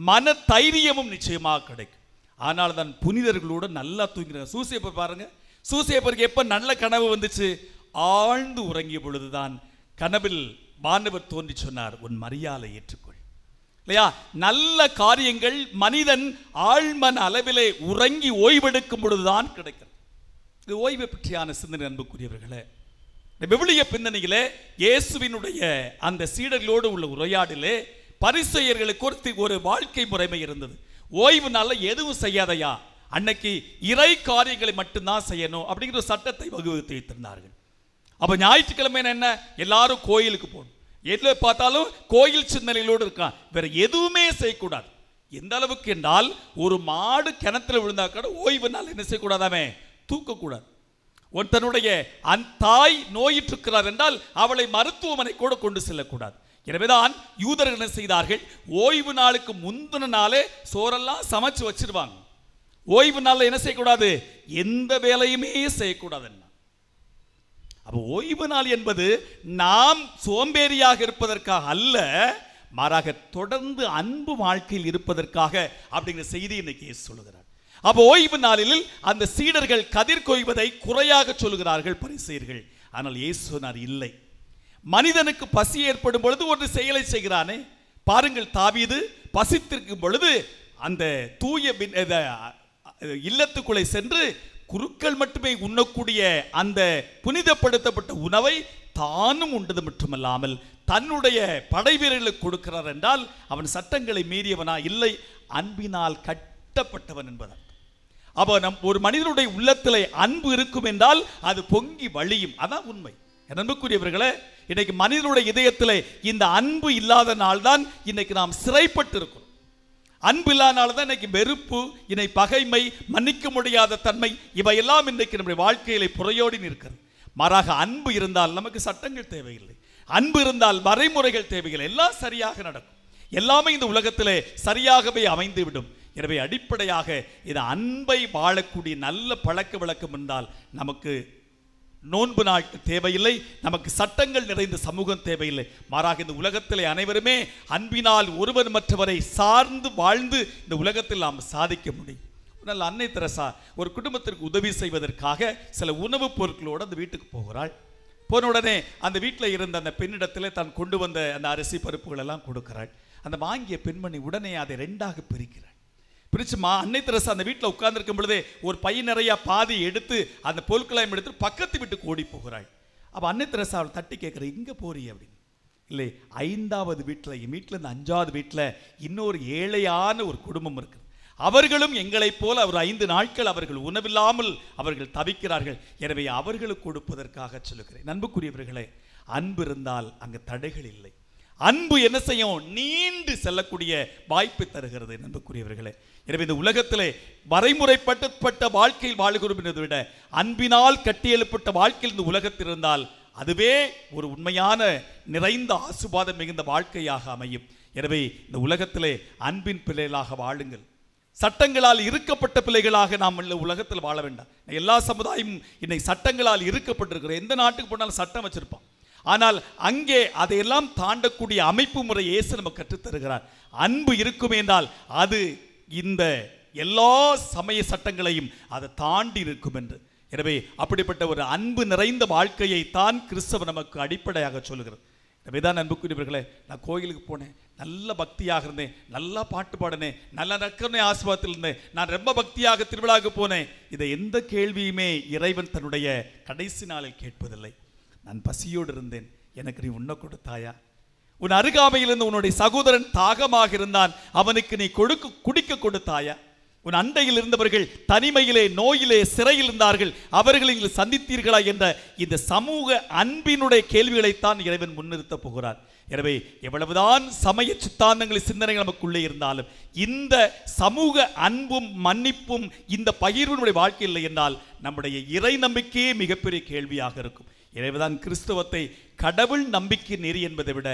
Speaker 2: மன தைரியமும் நிச்சயமாக கிடைக்கும். ஆனால் தான் புனிதர்களோடு நல்லா தூங்கிறாங்க. சூசையப்பர் பாருங்க, சூசையப்பருக்கு எப்ப நல்ல கனவு வந்துச்சு? ஆழ்ந்து உறங்கிய பொழுதுதான் கனவில் வானவர் தோன்றி சொன்னார், உன் மரியாதை ஏற்றுக்கொள். இல்லையா? நல்ல காரியங்கள் மனிதன் ஆழ்மன அளவிலே உறங்கி ஓய்வெடுக்கும் பொழுதுதான் கிடைக்கிறது. இது ஓய்வை பற்றியான சிந்தனை. அன்புக்குரியவர்களே, விவிலிய பின்னணியிலே இயேசுவினுடைய அந்த சீடர்களோடு உள்ள உரையாடலே பரிசேயர்களுக்கு ஒரு வாழ்க்கை முறைமை இருந்தது. ஓய்வு நாள்ல எதுவும் செய்யாதையா, அன்னைக்கு இறை காரியங்களை மட்டும்தான் செய்யணும் அப்படிங்கிற சட்டத்தை வகுத்து வைத்திருந்தார்கள். அப்ப ஞாயிற்றுக்கிழமை என்ன, எல்லாரும் கோயிலுக்கு போகணும். எதுல பார்த்தாலும் கோயில் சிந்தனைகளோடு இருக்கான், வேற எதுவுமே செய்யக்கூடாது. எந்த அளவுக்கு என்றால், ஒரு மாடு கிணத்துல விழுந்தா கூட ஓய்வு நாள் என்ன செய்யக்கூடாதாமே, தூக்கக்கூடாது. தன்னுடைய தாய் நோயிற்றிருக்கிறார் என்றால் அவளை மருத்துவமனை கூட கொண்டு செல்லக்கூடாது. எனவேதான் யூதர்கள் என்ன செய்தார்கள், ஓய்வு நாளுக்கு முந்தின நாளே சோறெல்லாம் சமைச்சு வச்சிருவாங்க. ஓய்வு நாளில் என்ன செய்யக்கூடாது, எந்த வேலையுமே செய்யக்கூடாது. அப்போ ஓய்வு நாள் என்பது நாம் சோம்பேறியாக இருப்பதற்காக அல்ல, மாறாக தொடர்ந்து அன்பு வாழ்க்கையில் இருப்பதற்காக அப்படிங்கிற செய்தி இன்னைக்கு சொல்லுகிறார். அப்போ ஓய்வு நாளில் அந்த சீடர்கள் கதிர் கொய்வதை குறையாக சொல்லுகிறார்கள் பரிசேயர்கள். ஆனால் இயேசு சொன்னார் இல்லை. மனிதனுக்கு பசி ஏற்படும் பொழுது ஒரு செயலை செய்கிறானே பாருங்கள். தாவீது பசித்திருக்கும் பொழுது அந்த தூய இல்லத்துக்குள்ளே சென்று குருக்கள் மட்டுமே உண்ணக்கூடிய அந்த புனிதப்படுத்தப்பட்ட உணவை தானும் உண்டது மட்டுமல்லாமல் தன்னுடைய படை வீரர்களுக்கு கொடுக்கிறார் என்றால் அவன் சட்டங்களை மீறியவனா? இல்லை, அன்பினால் கட்டப்பட்டவன் என்பதன். அப்போ ஒரு மனிதனுடைய உள்ளத்திலே அன்பு இருக்கும் என்றால் அது பொங்கி வழியும். அதான் உண்மை. அன்புக்குரியவர்களே, இன்னைக்கு மனிதனுடைய இதயத்திலே இந்த அன்பு இல்லாத நாள்தான் இன்னைக்கு நாம் சிறைப்பட்டு இருக்கிறோம். அன்பு இல்லாதனால்தான் இன்னைக்கு வெறுப்பு, இன்னைக்கு பகைமை, மன்னிக்க முடியாத தன்மை, இவையெல்லாம் இன்றைக்கு நம்முடைய வாழ்க்கையிலே புறையோடி நிற்கிறது. மாறாக அன்பு இருந்தால் நமக்கு சட்டங்கள் தேவையில்லை, அன்பு இருந்தால் வரைமுறைகள் தேவையில்லை, எல்லாம் சரியாக நடக்கும். எல்லாமே இந்த உலகத்திலே சரியாகவே அமைந்துவிடும். எனவே அடிப்படையாக இது அன்பை வாழக்கூடிய நல்ல பழக்க வழக்கம் என்றால் நமக்கு நோன்பு நாள் தேவையில்லை, நமக்கு சட்டங்கள் நிறைந்த சமூகம் தேவையில்லை. மாறாக இந்த உலகத்திலே அனைவருமே அன்பினால் ஒருவர் மற்றவரை சார்ந்து வாழ்ந்து இந்த உலகத்தில் நாம் சாதிக்க முடியும். நல்ல அன்னை தெரசா ஒரு குடும்பத்திற்கு உதவி செய்வதற்காக சில உணவுப் பொருட்களோடு அந்த வீட்டுக்கு போகிறாள். போன உடனே அந்த வீட்டில் இருந்த அந்த பெண்ணிடத்தில் தான் கொண்டு வந்த அந்த அரிசி பருப்புகள் எல்லாம் கொடுக்கிறாள். அந்த வாங்கிய பெண்மணி உடனே அதை 2ஆக பிரிக்கிறாள். பிரிச்சுமா அன்னை தெரசா அந்த வீட்டில் உட்கார்ந்துருக்கும் பொழுதே ஒரு பை நிறைய பாதி எடுத்து அந்த பொருட்களையும் எடுத்து பக்கத்து வீட்டுக்கு ஓடி போகிறாள். அப்போ அன்னை தெரசா அவள் தட்டி கேட்குற, இங்கே போறீ அப்படின்னு. இல்லை, 5வது வீட்டில், என் வீட்டில் இந்த 5வது வீட்டில் இன்னொரு ஏழையான ஒரு குடும்பம் இருக்குது. அவர்களும் எங்களைப் போல ஒரு 5 நாட்கள் அவர்கள் உணவில்லாமல் அவர்கள் தவிக்கிறார்கள். எனவே அவர்களுக்கு கொடுப்பதற்காக சொல்லுகிறேன். அன்புக்குரியவர்களே, அன்பு இருந்தால் அங்கு தடைகள் இல்லை. அன்பு என்ன செய்யும்? நீண்டு செல்லக்கூடிய வாய்ப்பை தருகிறது. அன்புக்குரியவர்களே, எனவே இந்த உலகத்திலே வரைமுறைப்பட்ட வாழ்க்கையில் வாழ்கிறோம் என்பதை விட அன்பினால் கட்டியெழுப்பட்ட வாழ்க்கையில் இந்த உலகத்தில் இருந்தால் அதுவே ஒரு உண்மையான நிறைந்த ஆசீர்வாதம் மிகுந்த வாழ்க்கையாக அமையும். எனவே இந்த உலகத்திலே அன்பின் பிள்ளைகளாக வாழுங்கள். சட்டங்களால் இருக்கப்பட்ட பிள்ளைகளாக நாம் உலகத்தில் வாழ வேண்டாம். எல்லா சமுதாயமும் இன்னைக்கு சட்டங்களால் இருக்கப்பட்டிருக்கிற, எந்த நாட்டுக்கு போனாலும் சட்டம் வச்சிருப்பான். ஆனால் அங்கே அதையெல்லாம் தாண்டக்கூடிய அமைப்பு முறை இயேசு நமக்கு கற்றுத்தருகிறார். அன்பு இருக்கும் என்றால் அது இந்த எல்லா சமய சட்டங்களையும் அதை தாண்டி இருக்கும் என்று. எனவே அப்படிப்பட்ட ஒரு அன்பு நிறைந்த வாழ்க்கையை தான் கிறிஸ்தவ நமக்கு அடிப்படையாக சொல்லுகிறது. எனவேதான் அன்புக்குரியவர்களே, நான் கோயிலுக்கு போனேன், நல்ல பக்தியாக இருந்தேன், நல்லா பாட்டு பாடினேன், நல்ல நற்கருணை ஆசீர்வாதத்தில் இருந்தேன், நான் ரொம்ப பக்தியாக திருவிழாவுக்கு போனேன். இதை எந்த கேள்வியுமே இறைவன் தன்னுடைய கடைசி நாளில் கேட்பதில்லை. நான் பசியோடு இருந்தேன், எனக்கு நீ உண்ண கொடுத்தாயா? உன் அருகாமையிலிருந்து உன்னுடைய சகோதரன் தாகமாக இருந்தான், அவனுக்கு நீ குடிக்க கொடுத்தாயா? உன் அண்டையில் இருந்தவர்கள் தனிமையிலே, நோயிலே, சிறையில் இருந்தார்கள், அவர்களை நீங்கள் சந்தித்தீர்களா என்ற இந்த சமூக அன்பினுடைய கேள்விகளைத்தான் இறைவன் முன்னிறுத்த போகிறார். எனவே எவ்வளவுதான் சமய சித்தாந்தங்களின் சிந்தனைகள் நமக்குள்ளே இருந்தாலும் இந்த சமூக அன்பும் மன்னிப்பும் இந்த பகிர்வினுடைய வாழ்க்கை இல்லை என்றால் நம்முடைய இறை நம்பிக்கையே மிகப்பெரிய கேள்வியாக இருக்கும். எனவேதான் கிறிஸ்தவத்தை கடவுள் நம்பிக்கை நெறி என்பதை விட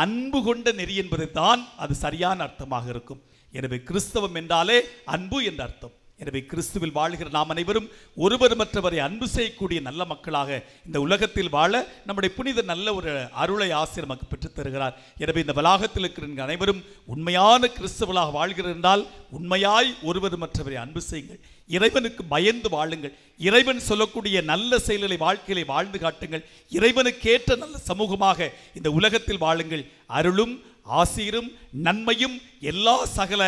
Speaker 2: அன்பு கொண்ட நெறி என்பதை தான் அது சரியான அர்த்தமாக இருக்கும். எனவே கிறிஸ்தவம் என்றாலே அன்பு என்ற அர்த்தம். எனவே கிறிஸ்துவில் வாழ்கிற நாம் அனைவரும் ஒருவர் மற்றவரை அன்பு செய்யக்கூடிய நல்ல மக்களாக இந்த உலகத்தில் வாழ நம்முடைய புனித நல்ல ஒரு அருளை ஆசிரியர் நமக்கு பெற்றுத் தருகிறார். எனவே இந்த வளாகத்தில் இருக்கிற அனைவரும் உண்மையான கிறிஸ்தவர்களாக வாழ்கிறார் என்றால் உண்மையாய் ஒருவர் மற்றவரை அன்பு செய்யுங்கள், இறைவனுக்கு பயந்து வாழுங்கள், இறைவன் சொல்லக்கூடிய நல்ல செயல்களை வாழ்க்கையிலே வாழ்ந்து காட்டுங்கள், இறைவனுக்கேற்ற நல்ல சமூகமாக இந்த உலகத்தில் வாழுங்கள். அருளும் ஆசீரும் நன்மையும் எல்லா சகல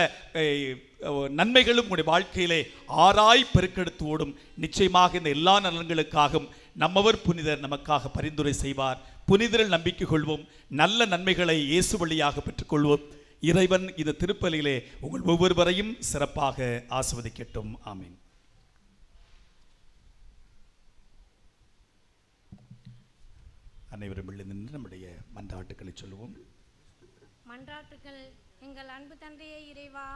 Speaker 2: நன்மைகளும் உங்களுடைய வாழ்க்கையிலே ஆராய் பெருக்கெடுத்து ஓடும். நிச்சயமாக இந்த எல்லா நலன்களுக்காகவும் நம்மவர் புனிதர் நமக்காக பரிந்துரை செய்வார். புனிதரில் நம்பிக்கை கொள்வோம், நல்ல நன்மைகளை இயேசு வழியாக பெற்றுக்கொள்வோம். இறைவன் இந்த திருப்பலியிலே உங்கள் ஒவ்வொருவரையும் சிறப்பாக ஆசீர்வதிக்கட்டும். ஆமீன். அனைவரும் நின்று நம்முடைய மன்றாட்டுக்களை சொல்லுவோம்.
Speaker 7: மன்றாட்டுக்கள். எங்கள் அன்பு தந்தையே இறைவா,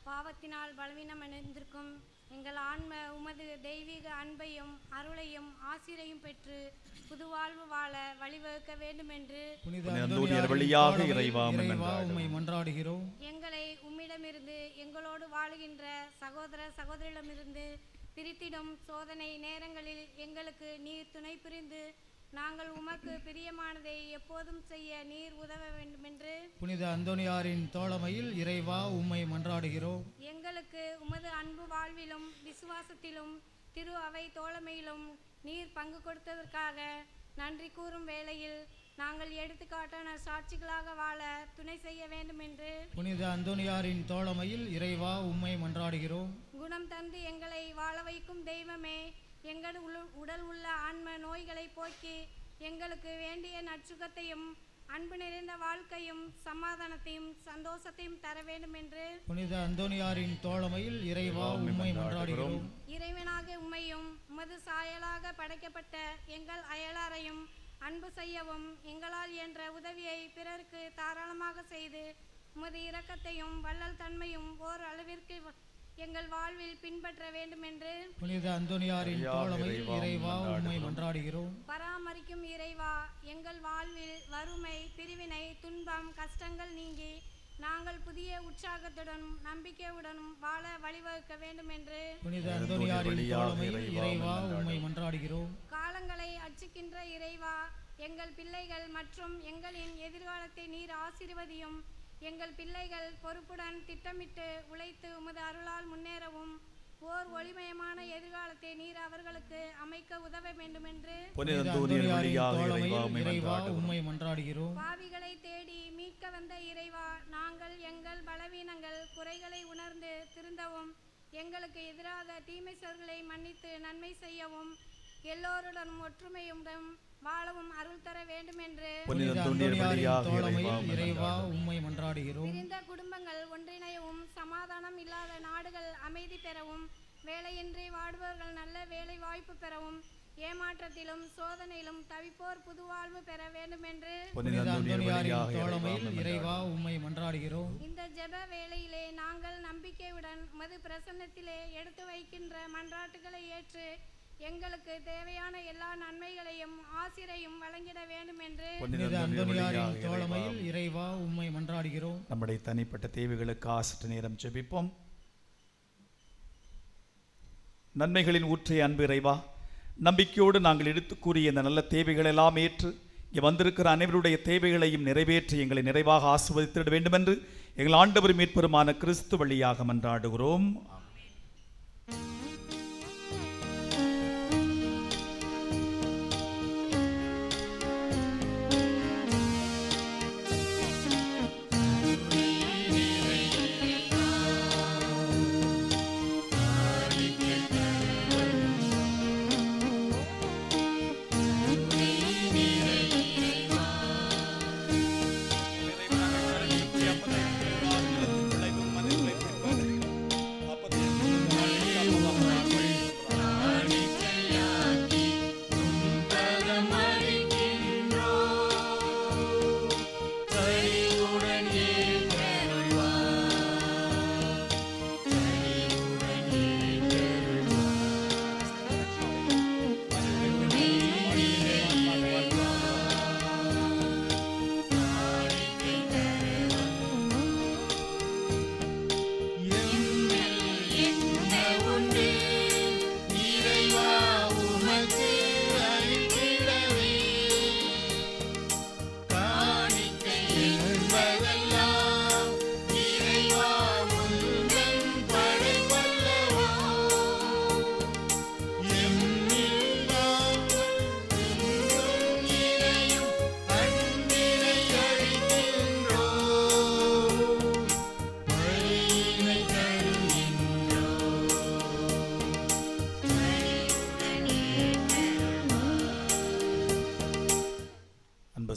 Speaker 7: பாவத்தினால் பலவீனம் அடைந்திருக்கும் எங்கள் ஆன்ம உமது தெய்வீக அன்பையும் அருளையும் ஆசிரையும் பெற்று புது வாழ்வு வாழ வழிவகுக்க வேண்டும் என்று
Speaker 2: வழியாக இறைவா
Speaker 1: உம்மை மன்றாடுகிறோம்.
Speaker 7: எங்களை உம்மிடமிருந்து எங்களோடு வாழுகின்ற சகோதர சகோதரிடமிருந்து பிரித்திடும் சோதனை நேரங்களில் எங்களுக்கு நீர் துணை புரிந்து நாங்கள் உமக்கு பிரியமானதை எப்போதும் செய்ய நீர் உதவ வேண்டும் என்று
Speaker 1: புனித அந்தோனியாரின் தோழமையில் இறைவா உம்மை மன்றாடுகிறோம்.
Speaker 7: எங்களுக்கு உமது அன்பு வாழ்விலும் விசுவாசத்திலும் திரு அவை தோழமையிலும் நீர் பங்கு கொடுத்ததற்காக நன்றி கூறும் வேளையில் நாங்கள் எடுத்துக்காட்டான சாட்சிகளாக வாழ துணை செய்ய வேண்டும் என்று
Speaker 1: புனித அந்தோனியாரின் தோழமையில் இறைவா உம்மை மன்றாடுகிறோம்.
Speaker 7: குணம் தந்து எங்களை வாழ வைக்கும் தெய்வமே, எங்கள் உடல் உள்ள ஆன்ம நோய்களை போக்கி எங்களுக்கு வேண்டிய நற்சுகத்தையும் அன்பு நிறைந்த வாழ்க்கையும் சமாதானத்தையும் சந்தோஷத்தையும் தர வேண்டும் என்று
Speaker 1: புனித அந்தோனியாரின் தோழமையில் இறைவா உம்மை மன்றாடுகிறோம்.
Speaker 7: இறைவனாக உம்மையும் உமது சாயலாக படைக்கப்பட்ட எங்கள் அயலாரையும் அன்பு செய்யவும் எங்களால் என்ற உதவியை பிறருக்கு தாராளமாக செய்து உமது இரக்கத்தையும் வள்ளல் தன்மையும் ஓர் அளவிற்கு எங்கள் வாழ்வில் பின்பற்ற வேண்டும் என்று
Speaker 1: புனித அந்தோனியாரின் தோழமையில் இறைவா உம்மை மன்றாடுகிறோம்.
Speaker 7: பராமரிக்கும் இறைவா, எங்கள் வாழ்வில் வறுமை, பிரிவினை, துன்பம், கஷ்டங்கள் நீங்கி நாங்கள் புதிய உற்சாகத்துடனும் நம்பிக்கையுடனும் வாழ வழிவகுக்க வேண்டும் என்று
Speaker 1: புனித அந்தோனியாரின் தோழமையில் இறைவா உம்மை மன்றாடுகிறோம்.
Speaker 7: காலங்களை அர்ச்சிக்கின்ற இறைவா, எங்கள் பிள்ளைகள் மற்றும் எங்களின் எதிர்காலத்தை நீர் ஆசீர்வதியும். எங்கள் பிள்ளைகள் பொறுப்புடன் திட்டமிட்டு உழைத்து உமது அருளால் முன்னேறவும் ஓர் ஒளிமயமான எதிர்காலத்தை நீர் அவர்களுக்கு அமைக்க உதவ வேண்டும் என்று
Speaker 1: உம்மை மன்றாடுகிறோம்.
Speaker 7: பாவிகளை தேடி மீட்க வந்த இறைவா, நாங்கள் எங்கள் பலவீனங்கள் குறைகளை உணர்ந்து திருந்தவும் எங்களுக்கு எதிராக தீமை சொற்களை மன்னித்து நன்மை செய்யவும் எல்லோருடனும் ஒற்றுமையுடன் வாழவும் அருள் தர வேண்டும் என்று
Speaker 1: இறைவா உம்மை மன்றாடுகிறோம்.
Speaker 7: பிரிந்த குடும்பங்கள் ஒன்றிணையவும் சமாதானம் இல்லாத நாடுகள் அமைதி பெறவும் வேலையின்றி வாடுபவர்கள் நல்ல வேலை வாய்ப்பு பெறவும் ஏமாற்றத்திலும் சோதனையிலும் தவிப்போர் புது வாழ்வு பெற வேண்டும் என்று
Speaker 1: இறைவா உம்மை மன்றாடுகிறோம்.
Speaker 7: இந்த ஜெப வேளையிலே நாங்கள் நம்பிக்கையுடன் உமது பிரசன்னத்திலே எடுத்து வைக்கின்ற மன்றாட்டுகளை ஏற்று எங்களுக்கு தேவையான எல்லா நன்மைகளையும் ஆசிரையும் வழங்கிட வேண்டும் என்று
Speaker 1: இறைவா உம்மை மன்றாடுகிறோம்.
Speaker 2: நம்முடைய தனிப்பட்ட தேவைகளுக்கு சற்று நேரம் ஜெபிப்போம். நன்மைகளின் ஊற்றை அன்பு இறைவா, நம்பிக்கையோடு நாங்கள் எடுத்து கூறிய இந்த நல்ல தேவைகள் எல்லாம் ஏற்று இங்கே வந்திருக்கிற அனைவருடைய தேவைகளையும் நிறைவேற்றி எங்களை நிறைவாக ஆசீர்வதித்திட வேண்டும் என்று எங்கள் ஆண்டவர் மீட்பெருமான கிறிஸ்து வழியாக மன்றாடுகிறோம்.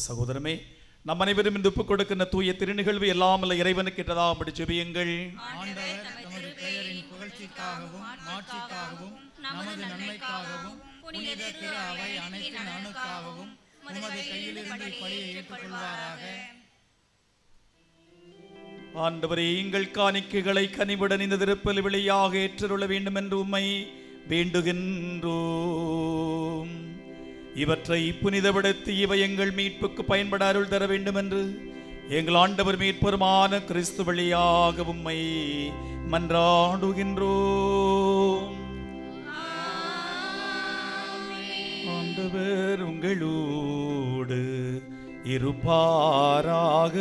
Speaker 2: சகோதரமே, நம் அனைவரும் இந்த ஒப்புக் கொடுக்கின்ற தூய திருநிகழ்வு எல்லாம் அல்ல இறைவனுக்கு ஏற்றதாக அப்படி ஜெபியுங்கள்.
Speaker 1: ஆண்டவர் தமது பெயரின் புகழ்ச்சிக்காகவும் மாட்சிக்காகவும் நமது நன்மைக்காகவும் புனித திரு அவை அனைத்து நலனுக்காகவும் உமது கையிலிருந்து பலியை ஏற்றுக்கொள்வாராக.
Speaker 2: ஆண்டவரே, எங்கள் காணிக்கைகளை கனிவுடன் இந்த திருப்பலி வழியாக ஏற்றுள்ள வேண்டும் என்று உம்மை வேண்டுகின்றோம். இவற்றை புனிதப்படுத்தி இவை எங்கள் மீட்புக்கு பயன்பட அருள் தர வேண்டும் என்று எங்கள் ஆண்டவர் மீட்பெருமான கிறிஸ்து வழியாக உம்மை மன்றாடுகின்றோம். ஆண்டவர் உங்களோடு இருப்பாராக.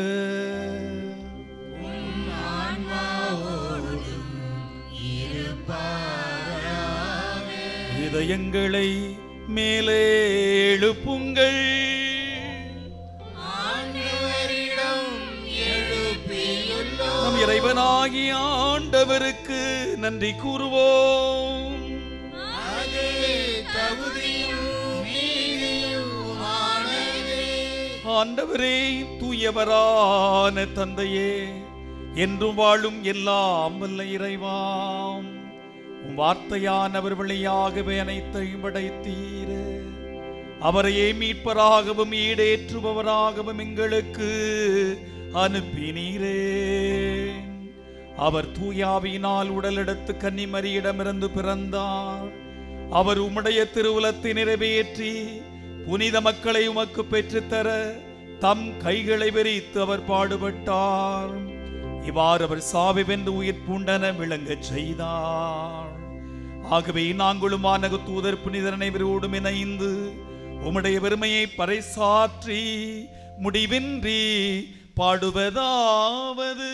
Speaker 2: இதயங்களை மேலே எழுப்புங்கள். நம் இறைவனாகிய ஆண்டவருக்கு நன்றி கூறுவோம். ஆண்டவரே, தூயவரான தந்தையே, என்றும் வாழும் எல்லாம் வல்ல இறைவாம், உம் வார்த்தையானவர் வழியாகவே அனைத்தையும் படைத்தீர. அவரையே மீட்பராகவும் ஈடேற்றுபவராகவும் எங்களுக்கு அனுப்பினீரே. அவர் தூயாவியினால் உடலெடுத்து கன்னிமரியிடமிருந்து பிறந்தார். அவர் உம்முடைய திருவுலத்தை நிறைவேற்றி புனித மக்களை உமக்கு பெற்றுத்தர தம் கைகளை விரித்து அவர் பாடுபட்டார். இவ்வாறு அவர் சாவை வென்று உயிர் பூண்டன விளங்கச் செய்தார். ஆகவே நாங்களும் வானக தூதர் புனிதர் அனைவரோடும் இணைந்து உம்முடைய பெருமையை பறைசாற்றி முடிவின்றி பாடுவதாவது: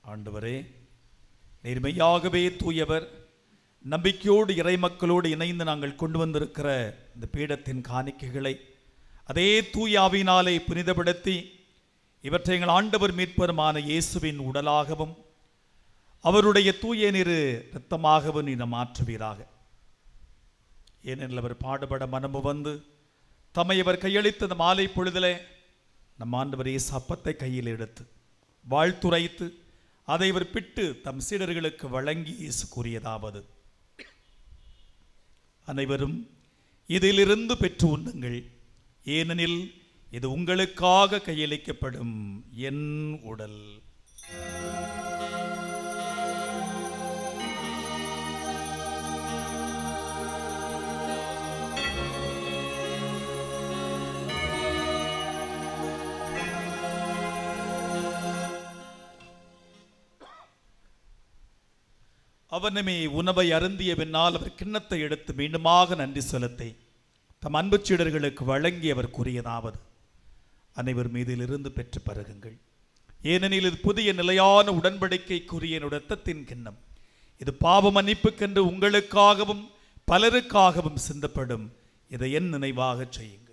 Speaker 2: ஆண்டவரே, நேர்மையாகவே தூயவர், நம்பிக்கையோடு இறை மக்களோடு இணைந்து நாங்கள் கொண்டு வந்திருக்கிற இந்த பீடத்தின் காணிக்கைகளை அதே தூயாவினாலே புனிதப்படுத்தி இவற்றை எங்கள் ஆண்டவர் மீட்பருமான இயேசுவின் உடலாகவும் அவருடைய தூய நிறு இரத்தமாகவும் நீர் மாற்றுவீராக. ஏனெனில் அவர் பாடுபட மனமு வந்து தம்மை அவர் கையளித்த மாலை பொழுதிலே நம் ஆண்டவர் இயேசு அப்பத்தை கையில் எடுத்து வாழ்த்துரைத்து அதை இவர் பிட்டு தம் சீடர்களுக்கு வழங்கி இயேசு கூறியதாவது: அனைவரும் இதிலிருந்து பெற்று உண்ணுங்கள், ஏனெனில் இது உங்களுக்காக கையளிக்கப்படும் என் உடல். அவனுமே உணவை அருந்திய பின்னால் அவர் கிண்ணத்தை எடுத்து மீண்டுமாக நன்றி செலுத்தி தம் அன்பு சீடர்களுக்கு வழங்கி அவர் கூறியதாவது: அனைவர் மீதிலிருந்து பெற்று பருகுங்கள், ஏனெனில் இது புதிய நிலையான உடன்படிக்கைக்குரிய இரத்தத்தின் கிண்ணம். இது பாவ மன்னிப்புக்கென்று உங்களுக்காகவும் பலருக்காகவும் சிந்தப்படும். இதை என் நினைவாக செய்யுங்கள்.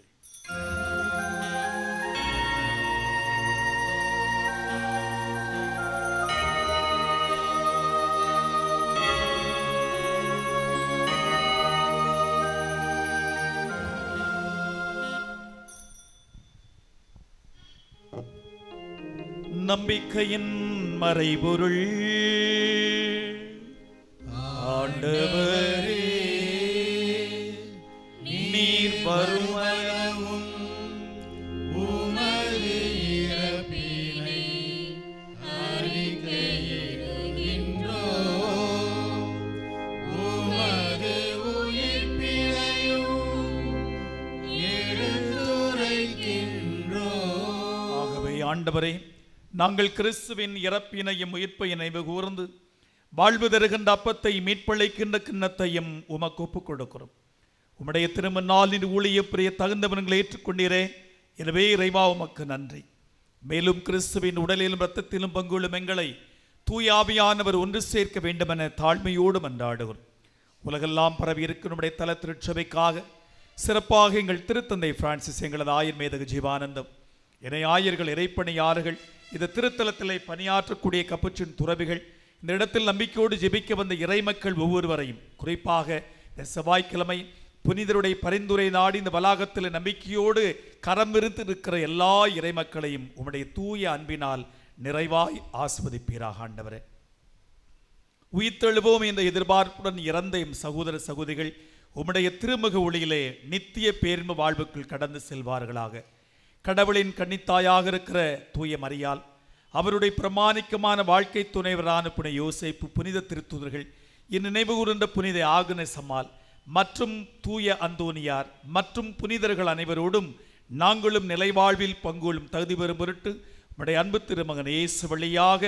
Speaker 2: நம்பிக்கையின் மறைபொருள். ஆண்டவரே, நீர் வருமளவும் உமது இறப்பினை அறிக்கையிடுகின்றோம், உமது உயிர்ப்பினையும் எடுத்துரைக்கின்றோம். ஆகவே ஆண்டவரே, நாங்கள் கிறிஸ்துவின் இறப்பினையும் உயிர்ப்பையும் நினைவு கூர்ந்து வாழ்வு தருகின்ற அப்பத்தை மீட்பளிக்கின்ற கிண்ணத்தையும் உமக்கு ஒப்புக் கொடுக்கிறோம். உம்முடைய திருமநாளின் ஊழிய பிரிய தகுந்தவன்களை ஏற்றுக்கொண்டீரே, எனவே இறைவா உமக்கு நன்றி. மேலும் கிறிஸ்துவின் உடலிலும் இரத்தத்திலும் பங்குள்ளும் எங்களை தூய ஆவியானவர் ஒன்று சேர்க்க வேண்டுமென தாழ்மையோடு மன்றாடுகிறோம். உலகெல்லாம் பரவி இருக்கும் நம்முடைய தல திருச்சபைக்காக சிறப்பாக எங்கள் திருத்தந்தை பிரான்சிஸ், எங்களது ஆயர் மேதகு ஜீவானந்தம், இணை ஆயர்கள், இறைப்பணியாளர்கள், இந்த திருத்தலத்திலே பணியாற்றக்கூடிய கப்புச்சின் துறவிகள், இந்த இடத்தில் நம்பிக்கையோடு ஜெபிக்க வந்த இறைமக்கள் ஒவ்வொருவரையும், குறிப்பாக இந்த செவ்வாய்க்கிழமை புனிதருடைய பரிந்துரை நாடி இந்த வளாகத்தில் நம்பிக்கையோடு கரம் விரித்து இருக்கிற எல்லா இறைமக்களையும் உம்முடைய தூய அன்பினால் நிறைவாய் ஆஸ்வதிப்பீராக ஆண்டவரே. உயிர்த்தெழுவோம் என்ற எதிர்பார்ப்புடன் இறந்த எம் சகோதர சகோதரிகள் உம்முடைய திருமுக ஒளியிலே நித்திய பேர்ம வாழ்வுக்குள் கடந்து செல்வார்களாக. கடவுளின் கன்னித்தாயாக இருக்கிற தூய மரியாள், அவருடைய பிரமாணிக்கமான வாழ்க்கை துணைவரான புனித யோசேப்பு, புனித திருத்தூதர்கள், இந்நினைவு கூர்ந்த புனித ஆக்னேஸ் அம்மாள் மற்றும் தூய அந்தோனியார் மற்றும் புனிதர்கள் அனைவரோடும் நாங்களும் நிலைவாழ்வில் பங்கொள்ளும் தகுதி பெறும் பொருட்டு உம்முடைய அன்பு திருமகன் இயேசு வழியாக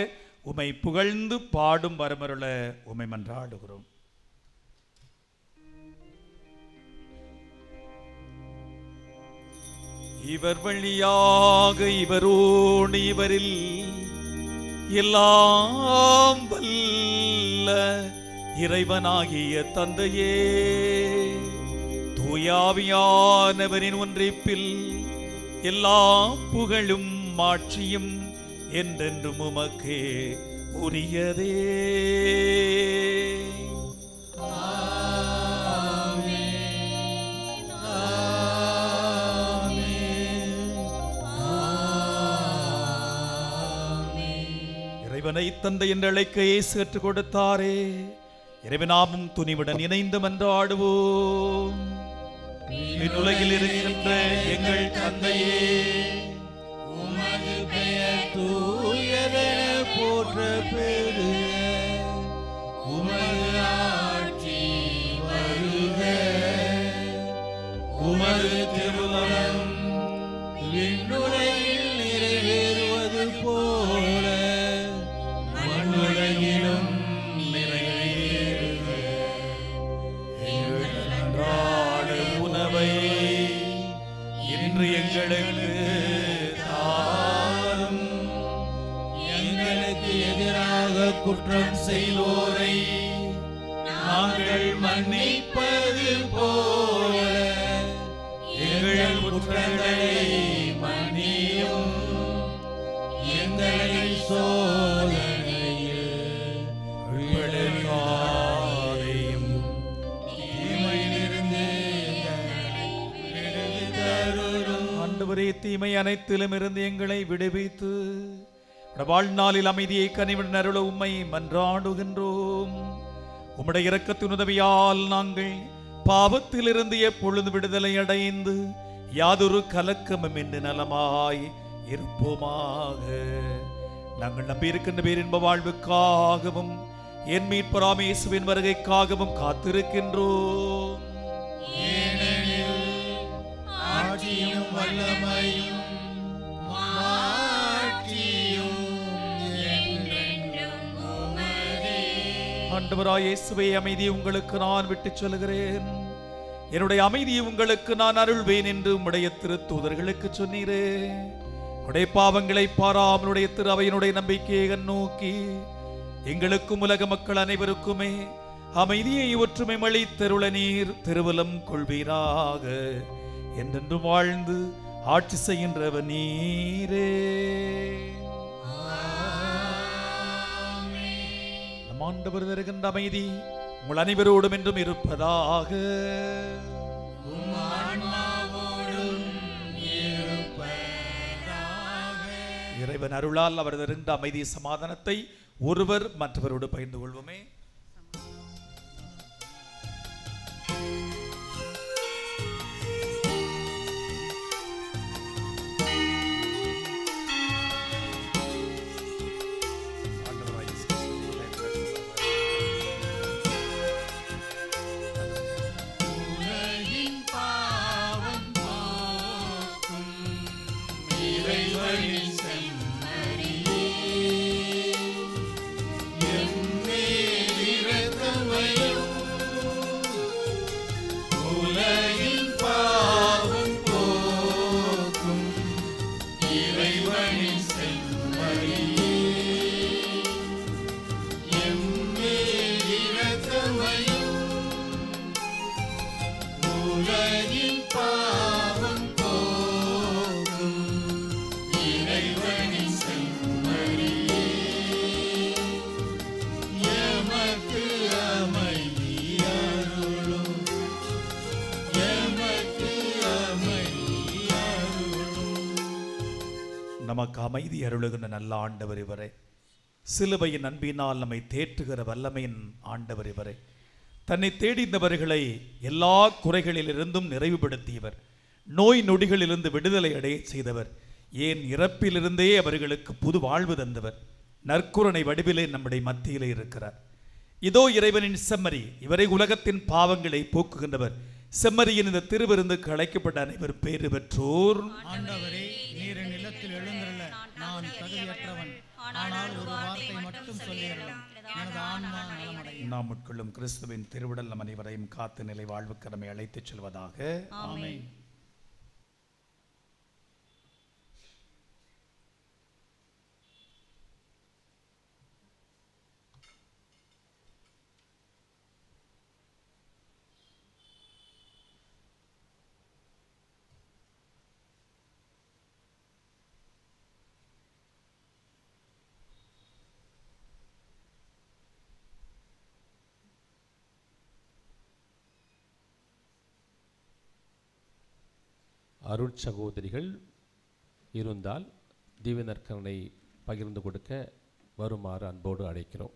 Speaker 2: உம்மை புகழ்ந்து பாடும் வரமருள உம்மை மன்றாடுகிறோம். இவர் வழியாக இவரோடு இவரில் எல்லாம் வல்ல இறைவனாகிய தந்தையே, தூயாவியானவரின் ஒன்றிப்பில் எல்லா புகழும் மாட்சியும் என்றென்றும் உமக்கே உரியதே. இறைவனை தந்தை என்று அழைக்க இயேசு கற்றுக் கொடுத்தாரே, இறைவனாமும் துணிவுடன் இணைந்து மன்றாடுவோம். உலகில் இருக்கின்ற எங்கள் தந்தையே,
Speaker 1: உமது பெயர் தூயதென போற்ற பெறுக, உமது ஆட்சி வருக, உமது திருவுளம் விண்ணுலகில் நிறைவேறுவது போல மண்ணுலகிலும் நிறைவேறுக. எங்கள் அன்றாட உணவை இன்று எங்களுக்கு தாரும். எங்களுக்கு எதிராக குற்றம் செய்வோரை நாங்கள் மன்னிப்பது போல எங்கள் குற்றங்களை மன்னியும். எங்களை சோதனையில் விழுங்காதேயும், தீமையிலிருந்து எங்களை விடுவித்தருளும்.
Speaker 2: ஆண்டவரே, தீமை அனைத்திலும் இருந்து எங்களை விடுவித்து வாழ்நாளில் அமைதியை கனிவுடன் அருள உம்மை மன்றாடுகின்றோம். உம்முடைய இரக்கத்தின் உதவியால் நாங்கள் பாவத்திலிருந்து எப்பொழுது விடுதலை அடைந்து யாதொரு கலக்கமும் இன்றி நலமாய் இருப்போமாக. நாங்கள் நம்பியிருக்கின்ற பேரின்ப வாழ்வுக்காகவும் என் மீட்பராம் இயேசுவின் வருகைக்காகவும் காத்திருக்கின்றோம்.
Speaker 1: ஏனெனில் ஆட்சியும் வல்லமையும் மாட்சியும் என்றென்றும் உமதே.
Speaker 2: ஆண்டவராய் இயேசுவே, அமைதியை உங்களுக்கு நான் விட்டுச் சொல்கிறேன், என்னுடைய அமைதியை உங்களுக்கு நான் அருள்வேன் என்று உம்முடைய திருத்தூதர்களுக்கு சொன்னீரே. உடைய பாவங்களை பாராமலுடைய திரு அவையினுடைய நம்பிக்கையை நோக்கி எங்களுக்கும் உலக மக்கள் அனைவருக்குமே அமைதியை ஒற்றுமை அளித்தருள நீர் திருவலம் கொள்வீராக. என்றென்று வாழ்ந்து ஆட்சி செய்கின்றவர் நீரே. நம் ஆண்டவர் தருகின்ற அமைதி உங்கள் அனைவரோடும் என்றும் இருப்பதாக. இறைவன் அருளால் அவர் தருகின்ற அமைதி சமாதானத்தை ஒருவர் மற்றவரோடு பகிர்ந்து கொள்வோமே. நமக்கு அமைதி அருளுகின்ற நல்ல ஆண்டவர் இவரே. சிலுவையின் அன்பினால் நம்மை தேற்றுகிற வல்லமையின் ஆண்டவர் இவரே. தன்னை தேடிந்தவர்களை எல்லா குறைகளிலிருந்தும் நிறைவுபடுத்தியவர். நோய் நொடிகளிலிருந்து விடுதலை அடைய செய்தவர். ஏன் இறப்பிலிருந்தே அவர்களுக்கு புது வாழ்வு தந்தவர். நற்குரணை வடிவிலே நம்முடைய மத்தியிலே இருக்கிறார். இதோ இறைவனின் செம்மறி, இவரை உலகத்தின் பாவங்களை போக்குகின்றவர். செம்மறியின் இந்த திருவிருந்துக்கு அழைக்கப்பட்ட அனைவர் பேறு பெற்றோர்.
Speaker 1: ஆண்டவரே, நீர் என் இல்லத்தில் எழுந்துள்ள நான் தகுதியற்றவன், ஆனால் ஒரு வார்த்தை மட்டும் சொல்லிடலாம், எனது ஆன்மா நலமடையும்.
Speaker 2: நாம் உட்கொள்ளும் கிறிஸ்துவின் திருவிடல் நம் அனைவரையும் காத்து நிலை வாழ்வுக்கு நம்மை அழைத்துச் செல்வதாக.
Speaker 1: ஆமென்.
Speaker 3: அருட்சகோதரிகள் இருந்தால் தீவ நற்கருணை பகிர்ந்து கொடுக்க வருமாறு அன்போடு அழைக்கிறோம்.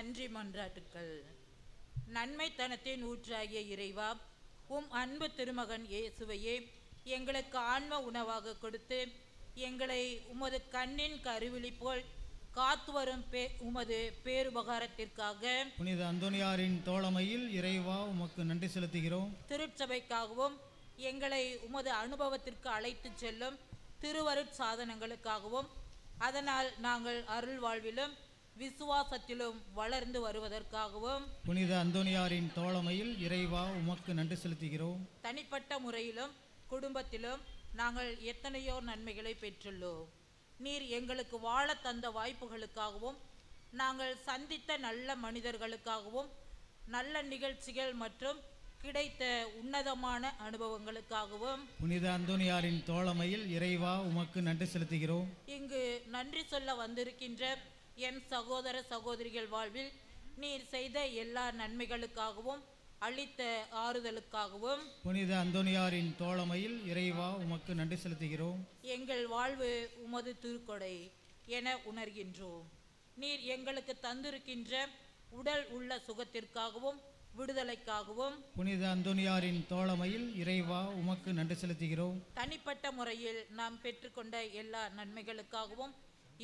Speaker 8: நன்றி மன்றாட்டுக்கள். நன்மைத்தனத்தின் ஊற்றாகிய இறைவா, உம் அன்பு திருமகன் இயேசுவையே எங்களுக்கு ஆன்ம உணவாக கொடுத்து எங்களை உமது கண்ணின் கருவிழி போல் காத்து வரும் உமது பேருபகாரத்திற்காக
Speaker 1: புனித அந்தோனியாரின் தோழமையில் இறைவா உமக்கு நன்றி செலுத்துகிறோம்.
Speaker 8: திருச்சபைக்காகவும் எங்களை உமது அனுபவத்திற்கு அழைத்து செல்லும் திருவருட் சாதனங்களுக்காகவும் அதனால் நாங்கள் அருள் வாழ்விலும் விசுவாசத்திலும் வளர்ந்து வருவதற்காகவும்
Speaker 1: புனித அந்தோனியாரின் தோழமையில் இறைவா உமக்கு நன்றி செலுத்துகிறோம்.
Speaker 8: தனிப்பட்ட முறையிலும் குடும்பத்திலும் நாங்கள் எத்தனையோ நன்மைகளை பெற்றுள்ளோம். நீர் எங்களுக்கு வாழ தந்த வாய்ப்புகளுக்காகவும் நாங்கள் சந்தித்த நல்ல மனிதர்களுக்காகவும் நல்ல நிகழ்ச்சிகள் மற்றும் கிடைத்த உன்னதமான அனுபவங்களுக்காகவும்
Speaker 1: புனித அந்தோனியாரின் தோழமையில் இறைவா உமக்கு நன்றி செலுத்துகிறோம்.
Speaker 8: இங்கு நன்றி சொல்ல வந்திருக்கின்ற என் சகோதர சகோதரிகள் வாழ்வில் நீர் செய்த எல்லா நன்மைகளுக்காகவும் அளித்த ஆறுதலுக்காகவும்
Speaker 1: புனித அந்தோனியாரின் தோழமையில் இறைவா உமக்கு நன்றி செலுத்துகிறோம்.
Speaker 8: எங்கள் வாழ்வு உமது திருக்கொடை என உணர்கின்றோம். நீர் எங்களுக்கு தந்திருக்கின்ற உடல் உள்ள சுகத்திற்காகவும் விடுதலைக்காகவும்
Speaker 1: புனித அந்தோனியாரின் தோழமையில் இறைவா உமக்கு நன்றி செலுத்துகிறோம்.
Speaker 8: தனிப்பட்ட முறையில் நாம் பெற்றுக்கொண்ட எல்லா நன்மைகளுக்காகவும்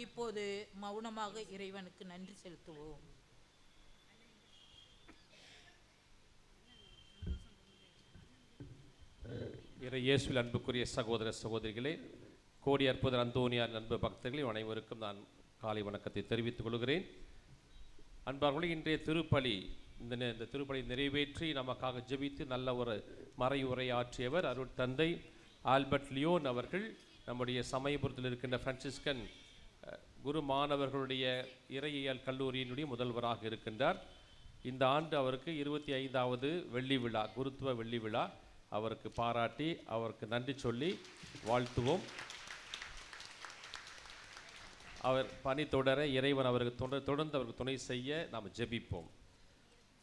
Speaker 8: இப்போது மௌனமாக இறைவனுக்கு நன்றி செலுத்துவோம்.
Speaker 3: இயேசுவில் அன்புக்குரிய சகோதர சகோதரிகளே, கோடி அற்புதர் அந்தோனியார் அன்பு பக்தர்களே, அனைவருக்கும் நான் காலை வணக்கத்தை தெரிவித்துக் கொள்கிறேன். அன்பார்களே, இன்றைய திருப்பலி இந்த திருப்பலி நிறைவேற்றி நமக்காக ஜெபித்து நல்ல ஒரு மறையுரையாற்றியவர் அருட்தந்தை ஆல்பர்ட் லியோன் அவர்கள். நம்முடைய சமயபுரத்தில் இருக்கின்ற பிரான்சிஸ்கன் குரு மாணவர்களுடைய இறையியல் கல்லூரியினுடைய முதல்வராக இருக்கின்றார். இந்த ஆண்டு அவருக்கு 25வது வெள்ளி விழா, குருத்துவ வெள்ளி விழா. அவருக்கு பாராட்டி அவருக்கு நன்றி சொல்லி வாழ்த்துவோம். அவர் பணி தொடர இறைவன் அவருக்கு தொடர்ந்து அவருக்கு துணை செய்ய நாம் ஜெபிப்போம்.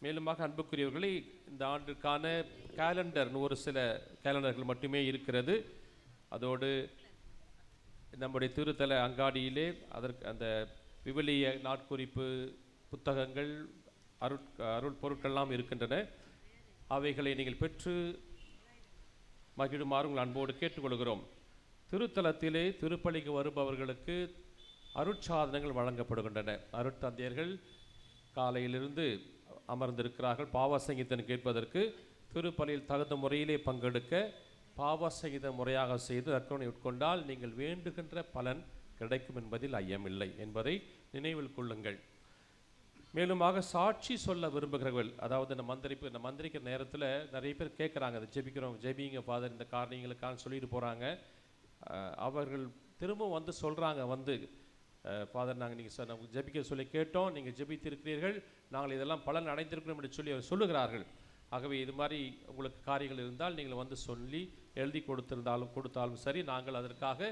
Speaker 3: மேலுமாக அன்புக்குரியவர்களே, இந்த ஆண்டுக்கான கேலண்டர் ஒரு சில கேலண்டர்கள் மட்டுமே இருக்கிறது. அதோடு நம்முடைய திருத்தல அங்காடியிலே அதற்கு அந்த விவிலிய நாட்குறிப்பு புத்தகங்கள் அருள் பொருட்கள்லாம் இருக்கின்றன. அவைகளை நீங்கள் பெற்று மகிழுமாறு உங்கள் அன்போடு கேட்டுக்கொள்கிறோம். திருத்தலத்திலே திருப்பலிக்கு வருபவர்களுக்கு அருட்சாதனங்கள் வழங்கப்படுகின்றன. அருட்தந்தையர்கள் காலையிலிருந்து அமர்ந்திருக்கிறார்கள் பாவசங்கீதம் கேட்பதற்கு. திருப்பலியில் தகுந்த முறையிலே பங்கெடுக்க பாவசங்கீதம் முறையாக செய்து நற்கருணை உட்கொண்டால் நீங்கள் வேண்டுகின்ற பலன் கிடைக்கும் என்பதில் ஐயமில்லை என்பதை நினைவில் கொள்ளுங்கள். மேலுமாக சாட்சி சொல்ல விரும்புகிறவர்கள், அதாவது இந்த மந்திரிக்கிற நேரத்தில் நிறைய பேர் கேட்குறாங்க, அதை ஜெபிங்க ஃபாதர் இந்த காரணங்களுக்கான சொல்லிட்டு போகிறாங்க. அவர்கள் திரும்ப வந்து சொல்கிறாங்க, வந்து ஃபாதர் நாங்கள் நீங்கள் ஜெபிக்க சொல்லி கேட்டோம், நீங்கள் ஜெபித்திருக்கிறீர்கள், நாங்கள் இதெல்லாம் பலன் அடைந்திருக்கிறோம் என்று சொல்லி அவர் சொல்லுகிறார்கள். ஆகவே இது மாதிரி உங்களுக்கு காரியங்கள் இருந்தால் நீங்கள் வந்து சொல்லி எழுதி கொடுத்தாலும் சரி, நாங்கள் அதற்காக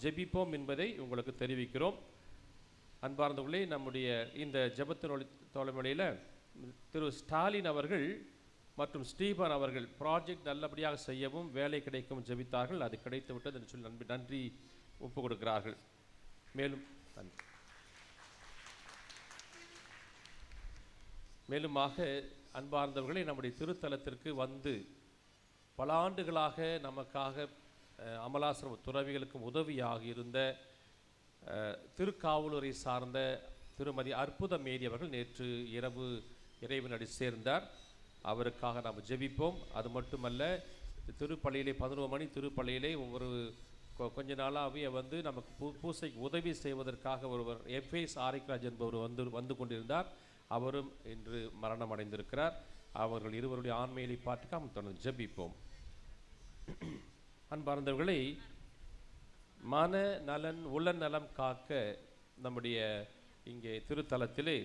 Speaker 3: ஜெபிப்போம் என்பதை உங்களுக்கு தெரிவிக்கிறோம். அன்பார்ந்தவர்களே, நம்முடைய இந்த ஜெபத்தின் தோழமையில் திரு ஸ்டாலின் அவர்கள் மற்றும் ஸ்டீபன் அவர்கள் ப்ராஜெக்ட் நல்லபடியாக செய்யவும் வேலை கிடைக்கவும் ஜெபித்தார்கள். அது கிடைத்து விட்டது என்று சொல்லி நன்றி ஒப்பு கொடுக்கிறார்கள். மேலுமாக அன்பார்ந்தவர்களே, நம்முடைய திருத்தலத்திற்கு வந்து பல ஆண்டுகளாக நமக்காக அமலாசிரம துறவிகளுக்கும் உதவியாக இருந்த திருக்காவலூரை சார்ந்த திருமதி அற்புத மேரி அவர்கள் நேற்று இரவு இறைவனடி சேர்ந்தார். அவருக்காக நாம் ஜெபிப்போம். அது மட்டுமல்ல, திருப்பலியிலே 11 மணி திருப்பலியிலே ஒரு கொஞ்ச நாளாகவே வந்து நமக்கு பூசைக்கு உதவி செய்வதற்காக ஒருவர் எஃப்எஸ் ஆரிக்ராஜ் என்பவர் வந்து கொண்டிருந்தார். அவரும் இன்று மரணம் அடைந்திருக்கிறார். அவர்கள் இருவருடைய ஆண்மையை பார்த்துக்க நாம் தொடர்ந்து ஜெபிப்போம். அன்பார்ந்தவர்களை, மன நலன் உள்ள நலம் காக்க நம்முடைய இங்கே திருத்தலத்திலே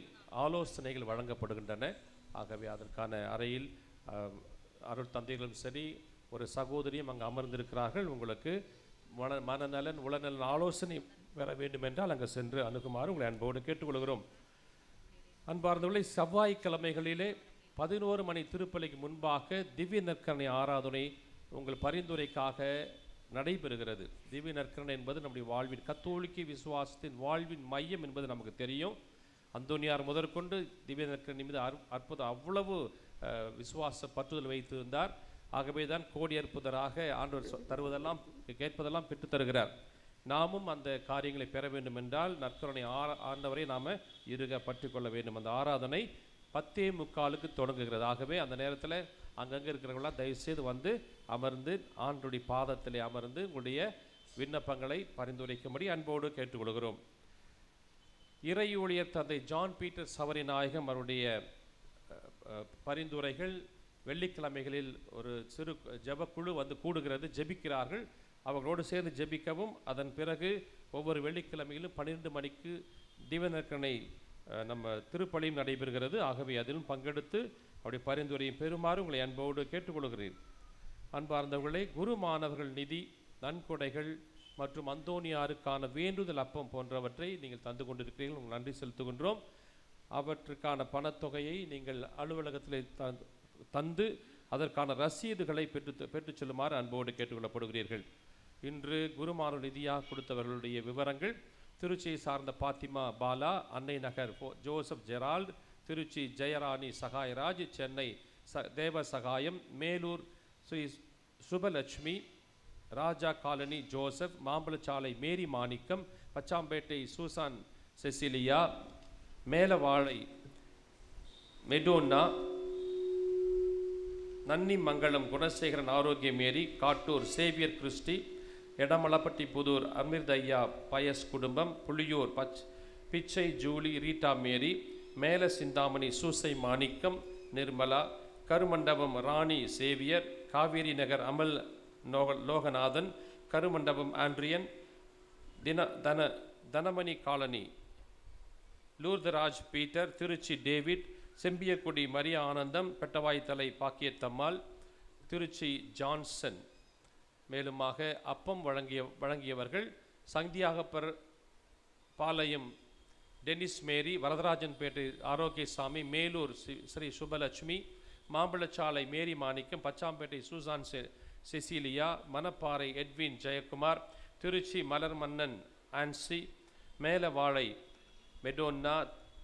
Speaker 3: ஆலோசனைகள் வழங்கப்படுகின்றன. ஆகவே அதற்கான அறையில் அருட்தந்தைகளும் சரி ஒரு சகோதரியும் அங்கே அமர்ந்திருக்கிறார்கள். உங்களுக்கு மனநலன் உளநலன் ஆலோசனை பெற வேண்டுமென்றால் அங்கே சென்று அணுகுமாறு உங்களை அன்போடு கேட்டுக்கொள்கிறோம். அன்பார்ந்தவர்களை, செவ்வாய்க்கிழமைகளிலே 11 மணி திருப்பலிக்கு முன்பாக திவ்ய நற்கருணை ஆராதனை உங்கள் பரிந்துரைக்காக நடைபெறுகிறது. திவ்ய நற்கருணை என்பது நம்முடைய வாழ்வின் கத்தோலிக்க விசுவாசத்தின் வாழ்வின் மையம் என்பது நமக்கு தெரியும். அந்தோனியார் முதற்கொண்டு திவ்ய நற்கரணை மீது அற்புதம் அவ்வளவு விசுவாச பற்றுதல் வைத்திருந்தார். ஆகவே தான் கோடி அற்புதராக ஆண்டவர் தருவதெல்லாம் கேட்பதெல்லாம் பெற்று தருகிறார். நாமும் அந்த காரியங்களை பெற வேண்டும் என்றால் நற்கருணை ஆண்டவரை நாம் இறுக பற்றி கொள்ள வேண்டும். அந்த ஆராதனை 10:45 தொடங்குகிறது. ஆகவே அந்த நேரத்தில் அங்கங்கே இருக்கிறவங்களாம் தயவுசெய்து வந்து அமர்ந்து ஆண்டுடைய பாதத்திலே அமர்ந்து உங்களுடைய விண்ணப்பங்களை பரிந்துரைக்கும்படி அன்போடு கேட்டுக்கொள்கிறோம். இறை ஊழியர் தந்தை ஜான் பீட்டர் சவரி நாயகம் அவருடைய பரிந்துரைகள் வெள்ளிக்கிழமைகளில் ஒரு சிறு ஜெபக்குழு வந்து கூடுகிறது, ஜெபிக்கிறார்கள். அவர்களோடு சேர்ந்து ஜெபிக்கவும் அதன் பிறகு ஒவ்வொரு வெள்ளிக்கிழமையிலும் 12 மணிக்கு திவ்ய நற்கருணை நம்ம திருப்பலியும் நடைபெறுகிறது. ஆகவே அதிலும் பங்கெடுத்து அவருடைய பரிந்துரையும் பெறுமாறு உங்களை அன்போடு கேட்டுக்கொள்கிறேன். அன்பார்ந்தவர்களே, குரு மாணவர்கள் நிதி, நன்கொடைகள் மற்றும் அந்தோனியாருக்கான வேண்டுதல் அப்பம் போன்றவற்றை நீங்கள் தந்து கொண்டிருக்கிறீர்கள். உங்களுக்கு நன்றி செலுத்துகின்றோம். அவற்றுக்கான பணத்தொகையை நீங்கள் அலுவலகத்தில் தந்து அதற்கான ரசீதுகளை பெற்று செல்லுமாறு அன்போடு கேட்டுக்கொள்ளப்படுகிறீர்கள். இன்று குருமானவர் நிதியாக கொடுத்தவர்களுடைய விவரங்கள்: திருச்சியை சார்ந்த பாத்திமா பாலா, அன்னை நகர் ஜோசப் ஜெரால்டு, திருச்சி ஜெயராணி சகாயராஜ், சென்னை தேவ சகாயம், மேலூர் ஸ்ரீ சுபலட்சுமி, ராஜா காலனி ஜோசப், மாம்பழச்சாலை மேரி மாணிக்கம், பச்சாம்பேட்டை சூசான் செசிலியா, மேலவாழை மெடோன்னா, நன்னி மங்கலம் குணசேகரன் ஆரோக்கிய மேரி, காட்டூர் சேவியர் கிறிஸ்டி, எடமலப்பட்டி புதூர் அமிர்தையா பயஸ் குடும்பம், புளியூர் பிச்சை ஜூலி ரீட்டா மேரி, மேல சிந்தாமணி சூசை மாணிக்கம் நிர்மலா, கருமண்டபம் ராணி சேவியர், காவேரி நகர் அமல் லோகநாதன், கருமண்டபம் ஆண்ட்ரியன், தனமணி காலனி லூர்தராஜ் பீட்டர், திருச்சி டேவிட், செம்பியக்குடி மரியா ஆனந்தம், பெட்டவாய்த்தலை பாக்கியத்தம்மாள், திருச்சி ஜான்சன். மேலுமாக அப்பம் வழங்கியவர்கள் சந்தியாகப்பர் பாளையம் டென்னிஸ் மேரி, வரதராஜன்பேட்டை ஆரோக்கியசாமி, மேலூர் ஸ்ரீ சுபலட்சுமி, மாம்பழச்சாலை மேரி மாணிக்கம், பச்சாம்பேட்டை சூசான் செசிலியா, மணப்பாறை எட்வின் ஜெயக்குமார், திருச்சி மலர் மன்னன் ஆன்சி, மேலவாழை மெடோன்னா,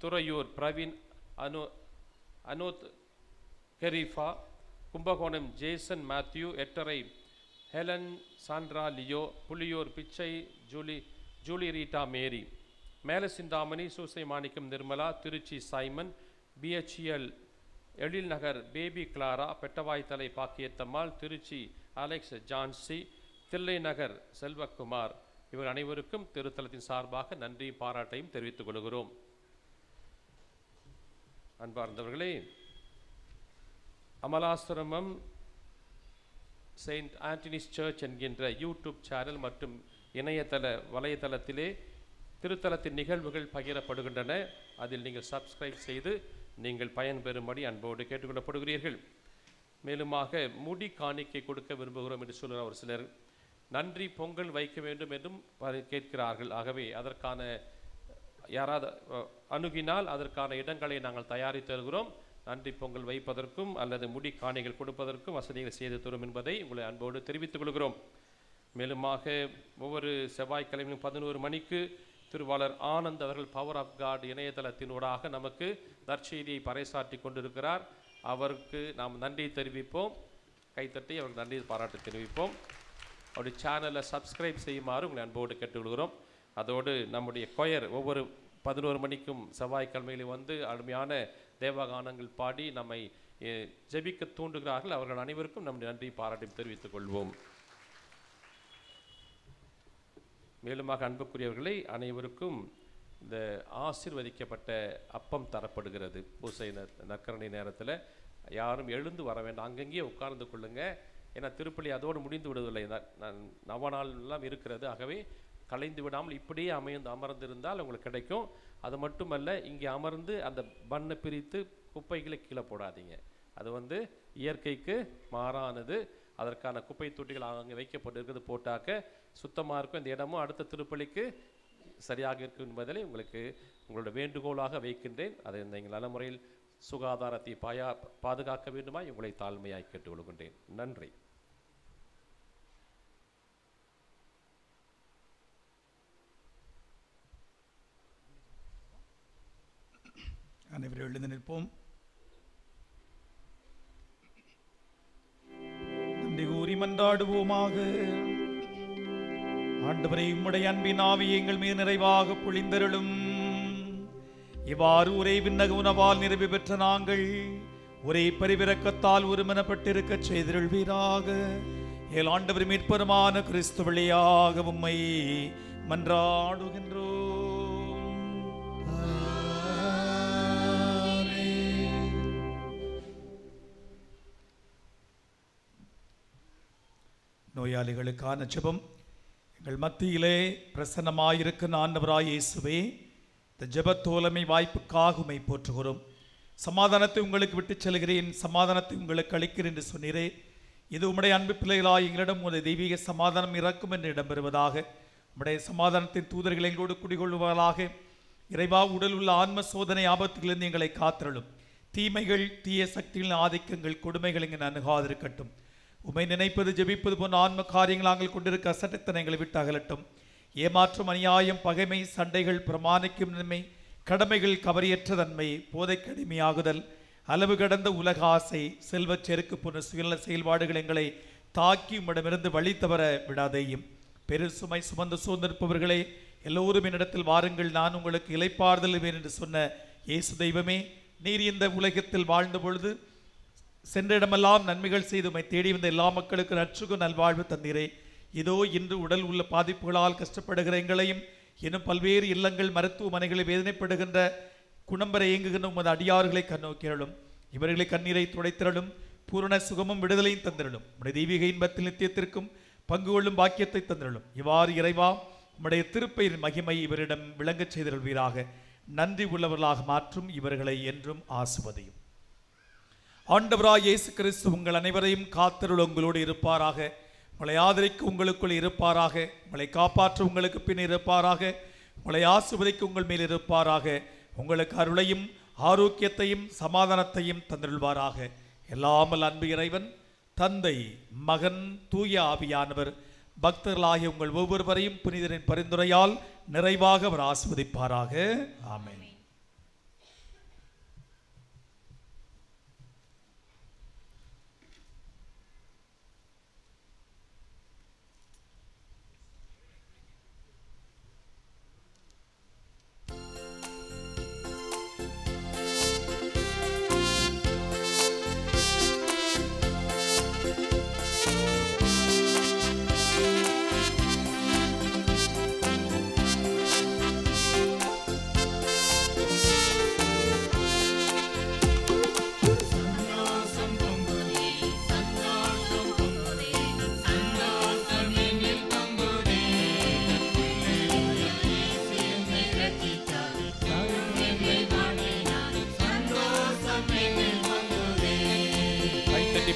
Speaker 3: துறையூர் பிரவீன் அனோத் கெரிஃபா, கும்பகோணம் ஜேசன் மேத்யூ, எட்டரை ஹெலன் சாண்ட்ரா லியோ, புலியூர் பிச்சை ஜூலி ரீட்டா மேரி, மேலசிந்தாமணி சூசை மாணிக்கம் நிர்மலா, திருச்சி சைமன், பிஹெச்எல் எழில் நகர் பேபி கிளாரா, பெட்டவாய்த்தலை பாக்கியத்தம்மாள், திருச்சி அலெக்ஸ் ஜான்சி, தில்லை நகர் செல்வக்குமார். இவர் அனைவருக்கும் திருத்தலத்தின் சார்பாக நன்றி பாராட்டையும் தெரிவித்துக் கொள்கிறோம். அன்பார்ந்தவர்களே, அமலாசிரமம் செயின்ட் ஆண்டனிஸ் சர்ச் என்கின்ற யூடியூப் சேனல் மற்றும் இணையதள வலைத்தளத்திலே திருத்தலத்தின் நிகழ்வுகள் பகிரப்படுகின்றன. அதில் நீங்கள் சப்ஸ்கிரைப் செய்து நீங்கள் பயன்பெறும்படி அன்போடு கேட்டுக்கொள்ளப்படுகிறீர்கள். மேலுமாக முடி காணிக்கை கொடுக்க விரும்புகிறோம் என்று சொல்கிற ஒரு சிலர் நன்றி பொங்கல் வைக்க வேண்டும் என்றும் கேட்கிறார்கள். ஆகவே அதற்கான யாராவது அணுகினால் அதற்கான இடங்களை நாங்கள் தயாரித்து தருகிறோம். நன்றி பொங்கல் வைப்பதற்கும் அல்லது முடி காணிகள் கொடுப்பதற்கும் வசதிகள் செய்து தரும் என்பதை உங்களை அன்போடு தெரிவித்துக் கொள்கிறோம். மேலுமாக ஒவ்வொரு செவ்வாய்க்கிழமையும் 11 மணிக்கு திருவாளர் ஆனந்த் அவர்கள் பவர் ஆஃப் காட் இணையதளத்தினூடாக நமக்கு நற்செய்தியை பறைசாற்றி கொண்டிருக்கிறார். அவருக்கு நாம் நன்றி தெரிவிப்போம். கைத்தட்டி அவருக்கு நன்றி பாராட்டு தெரிவிப்போம். அவருடைய சேனலை சப்ஸ்கிரைப் செய்யுமாறு உங்களை அன்போடு கேட்டுக்கொள்கிறோம். அதோடு நம்முடைய கொயர் ஒவ்வொரு 11 மணிக்கும் செவ்வாய்க்கிழமையில் வந்து அருமையான தேவகானங்கள் பாடி நம்மை ஜெபிக்க தூண்டுகிறார்கள். அவர்கள் அனைவருக்கும் நம்முடைய நன்றி பாராட்டி தெரிவித்துக் கொள்வோம். மேலுமாக அன்புக்குரியவர்களை அனைவருக்கும் இந்த ஆசீர்வதிக்கப்பட்ட அப்பம் தரப்படுகிறது. பூசை நற்கரணை நேரத்தில் யாரும் எழுந்து வர வேண்டாம், அங்கங்கேயே உட்கார்ந்து கொள்ளுங்க. ஏன்னா திருப்பலி அதோடு முடிந்து விடுவதில்லை, நவநாளெல்லாம் இருக்கிறது. ஆகவே கலைந்து விடாமல் இப்படியே அமர்ந்திருந்தால் உங்களுக்கு கிடைக்கும். அது மட்டுமல்ல, இங்கே அமர்ந்து அந்த பண்ணை பிரித்து குப்பைகளை கீழே போடாதீங்க. அது இயற்கைக்கு மாறானது. அதற்கான குப்பை தொட்டிகள் அங்கே வைக்கப்பட்டிருக்கிறது. போட்டாக்க சுத்தமாக இருக்கும். இந்த இடமும் அடுத்த திருப்பலிக்கு சரியாக இருக்கும் என்பதை உங்களுக்கு உங்களோட வேண்டுகோளாக வைக்கின்றேன். அதை நீங்கள் நல்ல முறையில் சுகாதாரத்தை பாதுகாக்க வேண்டுமாய் உங்களை தாழ்மையாய் கேட்டுக்கொள்கின்றேன். நன்றி.
Speaker 2: அனைவரும் எழுந்து நிற்போம். நன்றி கூறி மன்றாடுவோமாக. ஆண்டவரே, உம்முடைய அன்பின் ஆவியை எங்கள் மீது நிறைவாக பொழிந்தருளும். இவ்வாறு ஒரே விண்ணக உணவால் நிறைவு பெற்ற நாங்கள் ஒரே பரிவிரக்கத்தால் ஒருமனப்பட்டிருக்க செய்திருள்வீராக. ஏல் ஆண்டவர் மீட்பருமான கிறிஸ்து வழியாக உம்மை மன்றாடுகின்றோம். நோயாளிகளுக்கான ஜெபம். எங்கள் மத்தியிலே பிரசன்னமாயிருக்கிற ஆண்டவராய் இயேசுவே, இந்த ஜெபத்தோலமை வாய்ப்புக்காக உம்மை போற்றுகிறோம். சமாதானத்தை உங்களுக்கு விட்டுச் செல்கிறேன், சமாதானத்தை உங்களுக்கு அளிக்கிறேன் என்று சொன்னீரே. இது உம்முடைய அன்பு பிள்ளைகளாய் எங்களிடம் உங்களுடைய தெய்வீக சமாதானம் இறக்கும் என்று இடம்பெறுவதாக. உம்முடைய சமாதானத்தின் தூதர்கள் எங்களோடு குடிகொள்வதாக. இறைவா, உடல் உள்ள ஆன்ம சோதனை ஆபத்துகளிலிருந்து எங்களை காத்திரளும். தீமைகள், தீய சக்திகளின் ஆதிக்கங்கள், கொடுமைகள் எங்களை அணுகாதிருக்கட்டும். உம்மை நினைப்பது, ஜெபிப்பது போன்ற ஆன்ம காரியங்கள் நாங்கள் கொண்டிருக்க அசட்டத்தனைகளை விட்டு அகலட்டும். ஏமாற்றம், அநியாயம், பகைமை, சண்டைகள், பிரமாணிக்கும் நன்மை, கடமைகள், கவரியற்ற தன்மை, போதைக்கு அடிமையாகுதல், அளவு கடந்த உலக ஆசை, செல்வச் செருக்கு போன்ற சுயநல செயல்பாடுகள் எங்களை தாக்கி உம்மிடமிருந்து வழி தவற விடாதேயும். பெரு சுமை சுமந்து சோர்ந்திருப்பவர்களே, எல்லோரும் என்னிடத்தில் வாருங்கள், நான் உங்களுக்கு இளைப்பாறுதல் என்று சொன்ன இயேசு தெய்வமே, நீர் இந்த உலகத்தில் வாழ்ந்த பொழுது சென்ற இடமெல்லாம் நன்மைகள் செய்து உம்மை தேடி வந்த எல்லா மக்களுக்கு நற்சுக நல்வாழ்வு தந்தீரே. இதோ இன்று உடல் உள்ள பாதிப்புகளால் கஷ்டப்படுகிற எங்களையும், இன்னும் பல்வேறு இல்லங்கள், மருத்துவமனைகளில் வேதனைப்படுகின்ற குணம்பரை இயங்குகின்ற உமது அடியார்களை கண்ணோக்கிரலும். இவர்களை கண்ணீரை துடைத்திரலும். பூரண சுகமும் விடுதலையும் தந்திரலும். உம்முடைய தெய்வீக இன்பத்தில் நித்தியத்திற்கும் பங்கு கொள்ளும் பாக்கியத்தை தந்திரலும். இவ்வாறு இறைவா, உம்முடைய திருப்பெயரின் மகிமை இவரிடம் விளங்கச் செய்திருள்வீராக. நன்றி உள்ளவர்களாக மாற்றும் இவர்களை என்றும் ஆசுவதையும். ஆண்டவராய் இயேசு கிறிஸ்து உங்கள் அனைவரையும் காத்தருள் உங்களோடு இருப்பாராக. உங்களை ஆதரிக்க உங்களுக்குள் இருப்பாராக. உங்களை காப்பாற்ற உங்களுக்கு பின் இருப்பாராக. உங்களை ஆசிர்வதிக்க உங்கள் மேல் இருப்பாராக. உங்களுக்கு அருளையும் ஆரோக்கியத்தையும் சமாதானத்தையும் தந்திருள்வாராக. எல்லாமல் அன்பு இறைவன், தந்தை, மகன், தூய ஆவியானவர் பக்தர்களாகிய உங்கள் ஒவ்வொருவரையும் புனிதரின் பரிந்துரையால் நிறைவாக அவர் ஆசிர்வதிப்பாராக. ஆமென்.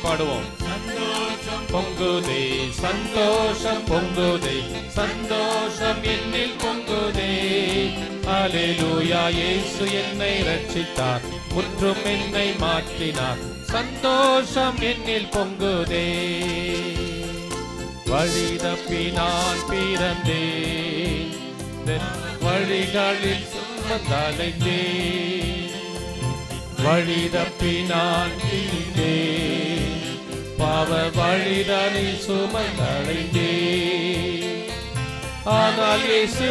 Speaker 3: பாடுவோம். பொங்குதே சந்தோஷம், பொங்குதே சந்தோஷம், என்னில் பொங்குதே. அல்லேலூயா, இயேசு என்னை ரட்சித்தார், முற்றும் என்னை மாற்றினார், சந்தோஷம் என்னில் பொங்குதே. வழி தப்பி நான் பிறந்தேன், வழிகளில் சுமந்தலைந்தேன். வழி தப்பி நான் பிறந்தேன், பாவ வழிதனில் சுமந்தலைந்தேன். ஆனால் இயேசு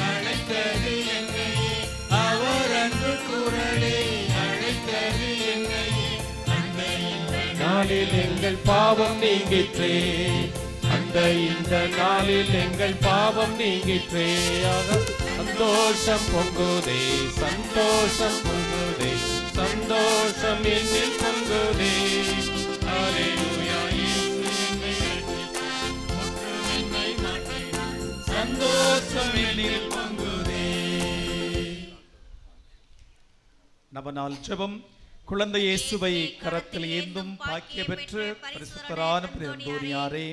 Speaker 3: அழைத்தது என்னையே, அவர் அன்பு குரலே அழைத்தது என்னையே. அந்த இந்த நாளில் எங்கள் பாவம் நீங்கிற்றே, அந்த இந்த நாளில் எங்கள் பாவம் நீங்கிற்றே. சந்தோஷம் பொங்குதே, சந்தோஷம் பொங்குதே, சந்தோஷம் என்னில் பொங்குதே. அல்லேலூயா, இயேசு என்னை ரட்சித்தார், முற்றும் என்னை மாற்றினார், சந்தோஷம் என்னில் பொங்குதே.
Speaker 2: நவநாள் ஜெபம். குழந்தை இயேசுவை கரத்தில் ஏந்தும் பாக்கிய பெற்று பரிசுத்தரான பிரியந்தோனியாரே,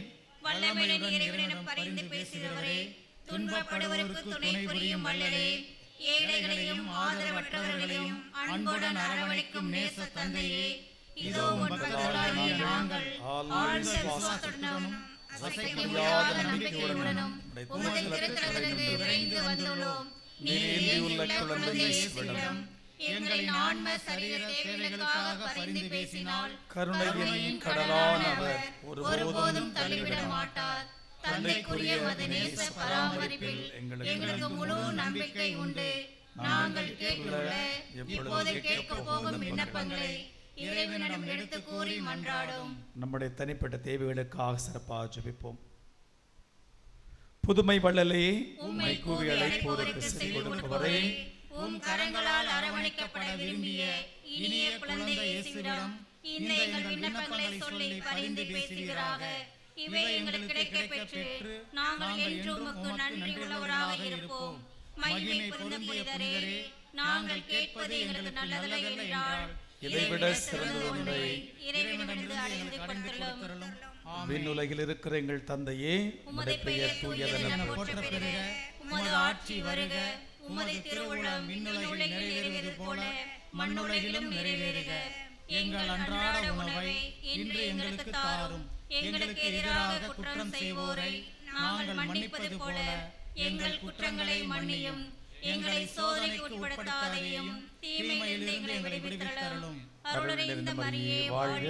Speaker 9: வல்லமையுடன் இறைவனிடம் பரிந்து பேசுகிறவரே, துன்பப்படுவோருக்கு துணை புரியும் வள்ளலே, ஏழைகளையும் ஆதரவற்றவர்களையும் அன்புடன் அரவணைக்கும் நேச தந்தையே, இதோ உம் பக்தர்களாகிய நாங்கள் ஆழ்ந்த விசுவாசத்துடனும் அசைக்க முடியாத நம்பிக்கையுடனும் உமது திருத்தலத்திற்கு விரைந்து வந்துள்ளோம். நீதியுள்ள குழந்தை இயேசுவிடம் எங்களின் ஆன்ம சரீர தேவைகளுக்காக பரிந்து பேசினால்
Speaker 2: கருணையின் கடலானவர்
Speaker 9: ஒருபோதும் தள்ளிவிட மாட்டார். தந்தைக்குரிய மது நேச பராமரிப்பில் எங்களுக்கு முழு நம்பிக்கை உண்டு. நாங்கள் கேட்டுள்ள இப்போது கேட்க போகும் விண்ணப்பங்களை இறைவனிடம் எடுத்து கூறி மன்றாடும்.
Speaker 2: நம்முடைய தனிப்பட்ட தேவைகளுக்காக சிறப்பாக ஜெபிப்போம். புதுமை வள்ளலே, உம்மை கூவி அழைப்போருக்கு செவி கொடுப்பவரே,
Speaker 9: உம் கரங்களால் அரவணைக்கப்பட விரும்பிய இனிய குழந்தை இயேசுவிடம் இந்த எங்கள் விண்ணப்பங்களை சொல்லி பரிந்து பேசுகிறாக. இவை எங்களுக்கு கிடைக்கப் பெற்று நாங்கள் என்றும் உமக்கு நன்றி உள்ளவராக இருப்போம். மகிமை பொருந்த புனிதரே, நாங்கள் கேட்பது எங்களுக்கு நல்லதல்ல என்றால்
Speaker 2: இதைவிட சிறந்த ஒன்றை
Speaker 9: இறைவனிடமிருந்து அறிந்து கொடுத்தருளும்.
Speaker 2: விண்ணுலகில் இருக்கிற எங்கள் தந்தையே,
Speaker 9: உமது பெயர் தூயதென போற்ற பெறுக. உமது ஆட்சி வருக. உமது திருவுள்ளம் விண்ணுலகில் நிறைவேறுவது போல மண்ணுலகிலும் நிறைவேறுக. எங்கள் அன்றாட உணவை இன்று எங்களுக்கு தாரும். எங்களுக்கு எதிராக குற்றம் செய்வோரை நாங்கள் மன்னிப்பது போல எங்கள் குற்றங்களை மன்னியும். எங்களை சோதனைக்கு உட்படுத்தாதேயும், தீமையிலிருந்து எங்களை விடுவித்தருளும். அருள் நிறைந்த மரியே வாழ்க.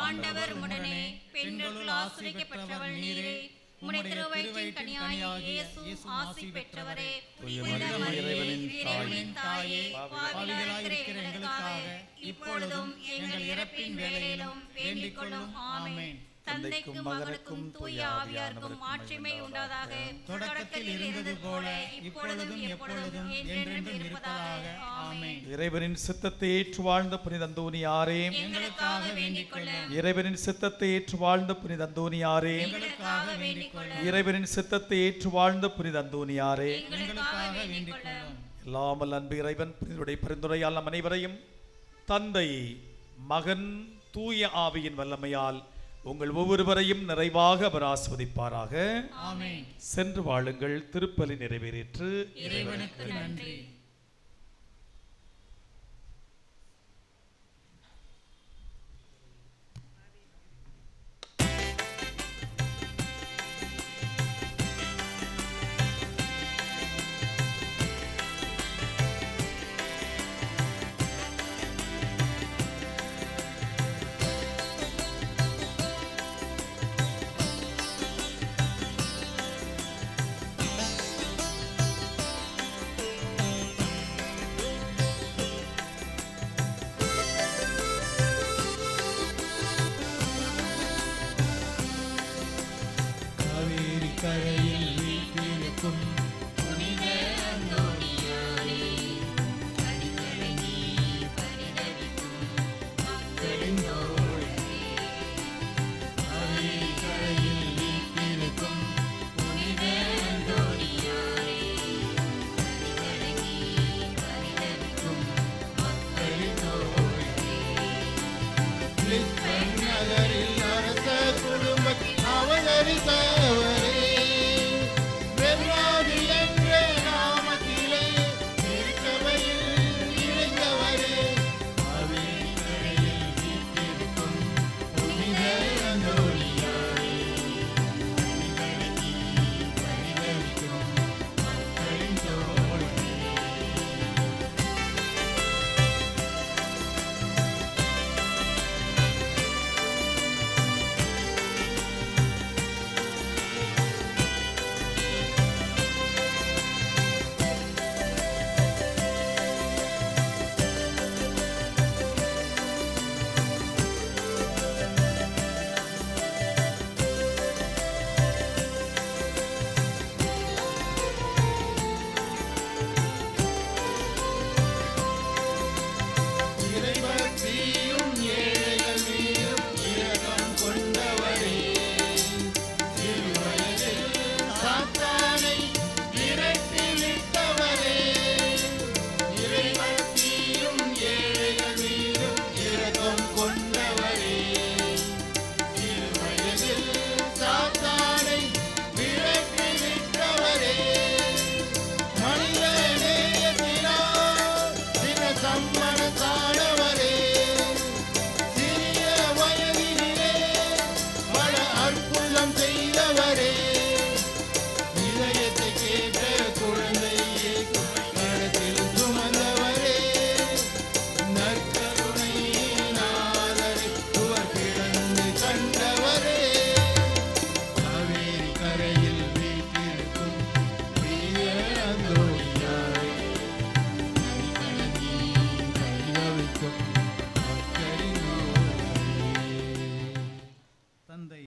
Speaker 9: ஆண்டவர் உம்முடனே, பெண்களுள் ஆசீர்வதிக்கப்பட்டவள் நீரே. உம்முடைய திருவயிற்றின் கனியாகிய இயேசு ஆசி பெற்றவரே. இறைவனின் தாயே, பாவிகளாய் இருக்கிற எங்களுக்காக இப்பொழுதும் எங்கள் இறப்பின் வேளையிலும் வேண்டிக் கொள்ளும். ஆமென். தந்தைக்கும் மகனுக்கும் தூய ஆவியாருக்கும் மாட்சிமை உண்டாதாக. தொடக்கத்தில் இருந்தது போல இப்பொழுதும் எப்பொழுதும் என்றென்றும் இருப்பதாக. ஆமென்.
Speaker 2: இறைவனின் சித்தத்தை ஏற்று வாழ்ந்த புனித அந்தோனியாரே,
Speaker 9: எங்களுக்காக வேண்டிக் கொள்ளும்.
Speaker 2: இறைவனின் சித்தத்தை ஏற்று வாழ்ந்த புனித அந்தோனியாரே,
Speaker 9: எங்களுக்காக வேண்டிக் கொள்ளும்.
Speaker 2: இறைவனின் சித்தத்தை ஏற்று வாழ்ந்த புனித அந்தோனியாரே,
Speaker 9: எங்களுக்காக வேண்டிக் கொள்ளும்.
Speaker 2: எல்லாமல் அன்பு இறைவன் புனிதருடைய பரிந்துரையால் நம் அனைவரையும் தந்தை, மகன், தூய ஆவியின் வல்லமையால் உங்கள் ஒவ்வொருவரையும் நிறைவாக அவர் ஆஸ்வதிப்பாராக.
Speaker 9: ஆமென்.
Speaker 2: சென்று வாழுங்கள். திருப்பலி நிறைவேறிற்று.
Speaker 9: இறைவனுக்கு நன்றி.
Speaker 1: கரையில் வீட்டிருக்கும்
Speaker 9: புனித அந்தோனியாரே, கனிகலங்கி பரிதவிக்கும் மக்களின் தோழரே.
Speaker 1: காவேரி கரையில் வீட்டிருக்கும்
Speaker 9: புனித அந்தோனியாரே, கனிகலங்கி பரிதவிக்கும் மக்களின் தோழரே.
Speaker 1: லிஸ்பன் நகரில் அரச குடும்பத்தை அவதரித்தவரே, வெவ்வாதி என்ற நாமத்திலே திருச்சபையில் இணைந்தவரே, காவேரி கரையில் வீட்டிருக்கும் புனித அந்தோனியாரே, கனிகலங்கி பரிதவிக்கும் மக்களின் தோழரே. இறைபக்தியும் ஏழைகள் மீதும் இரக்கம் கொண்டவரே, சிறுவயதில் சாத்தானை விரட்டிவிட்டவரே. இறைபக்தியும் ஏழைகள் மீதும் இரக்கம் கொண்டவரே, சிறுவயதில் சாத்தானை விரட்டிவிட்டவரே. மனித நேயத்தினால் தின சம்மண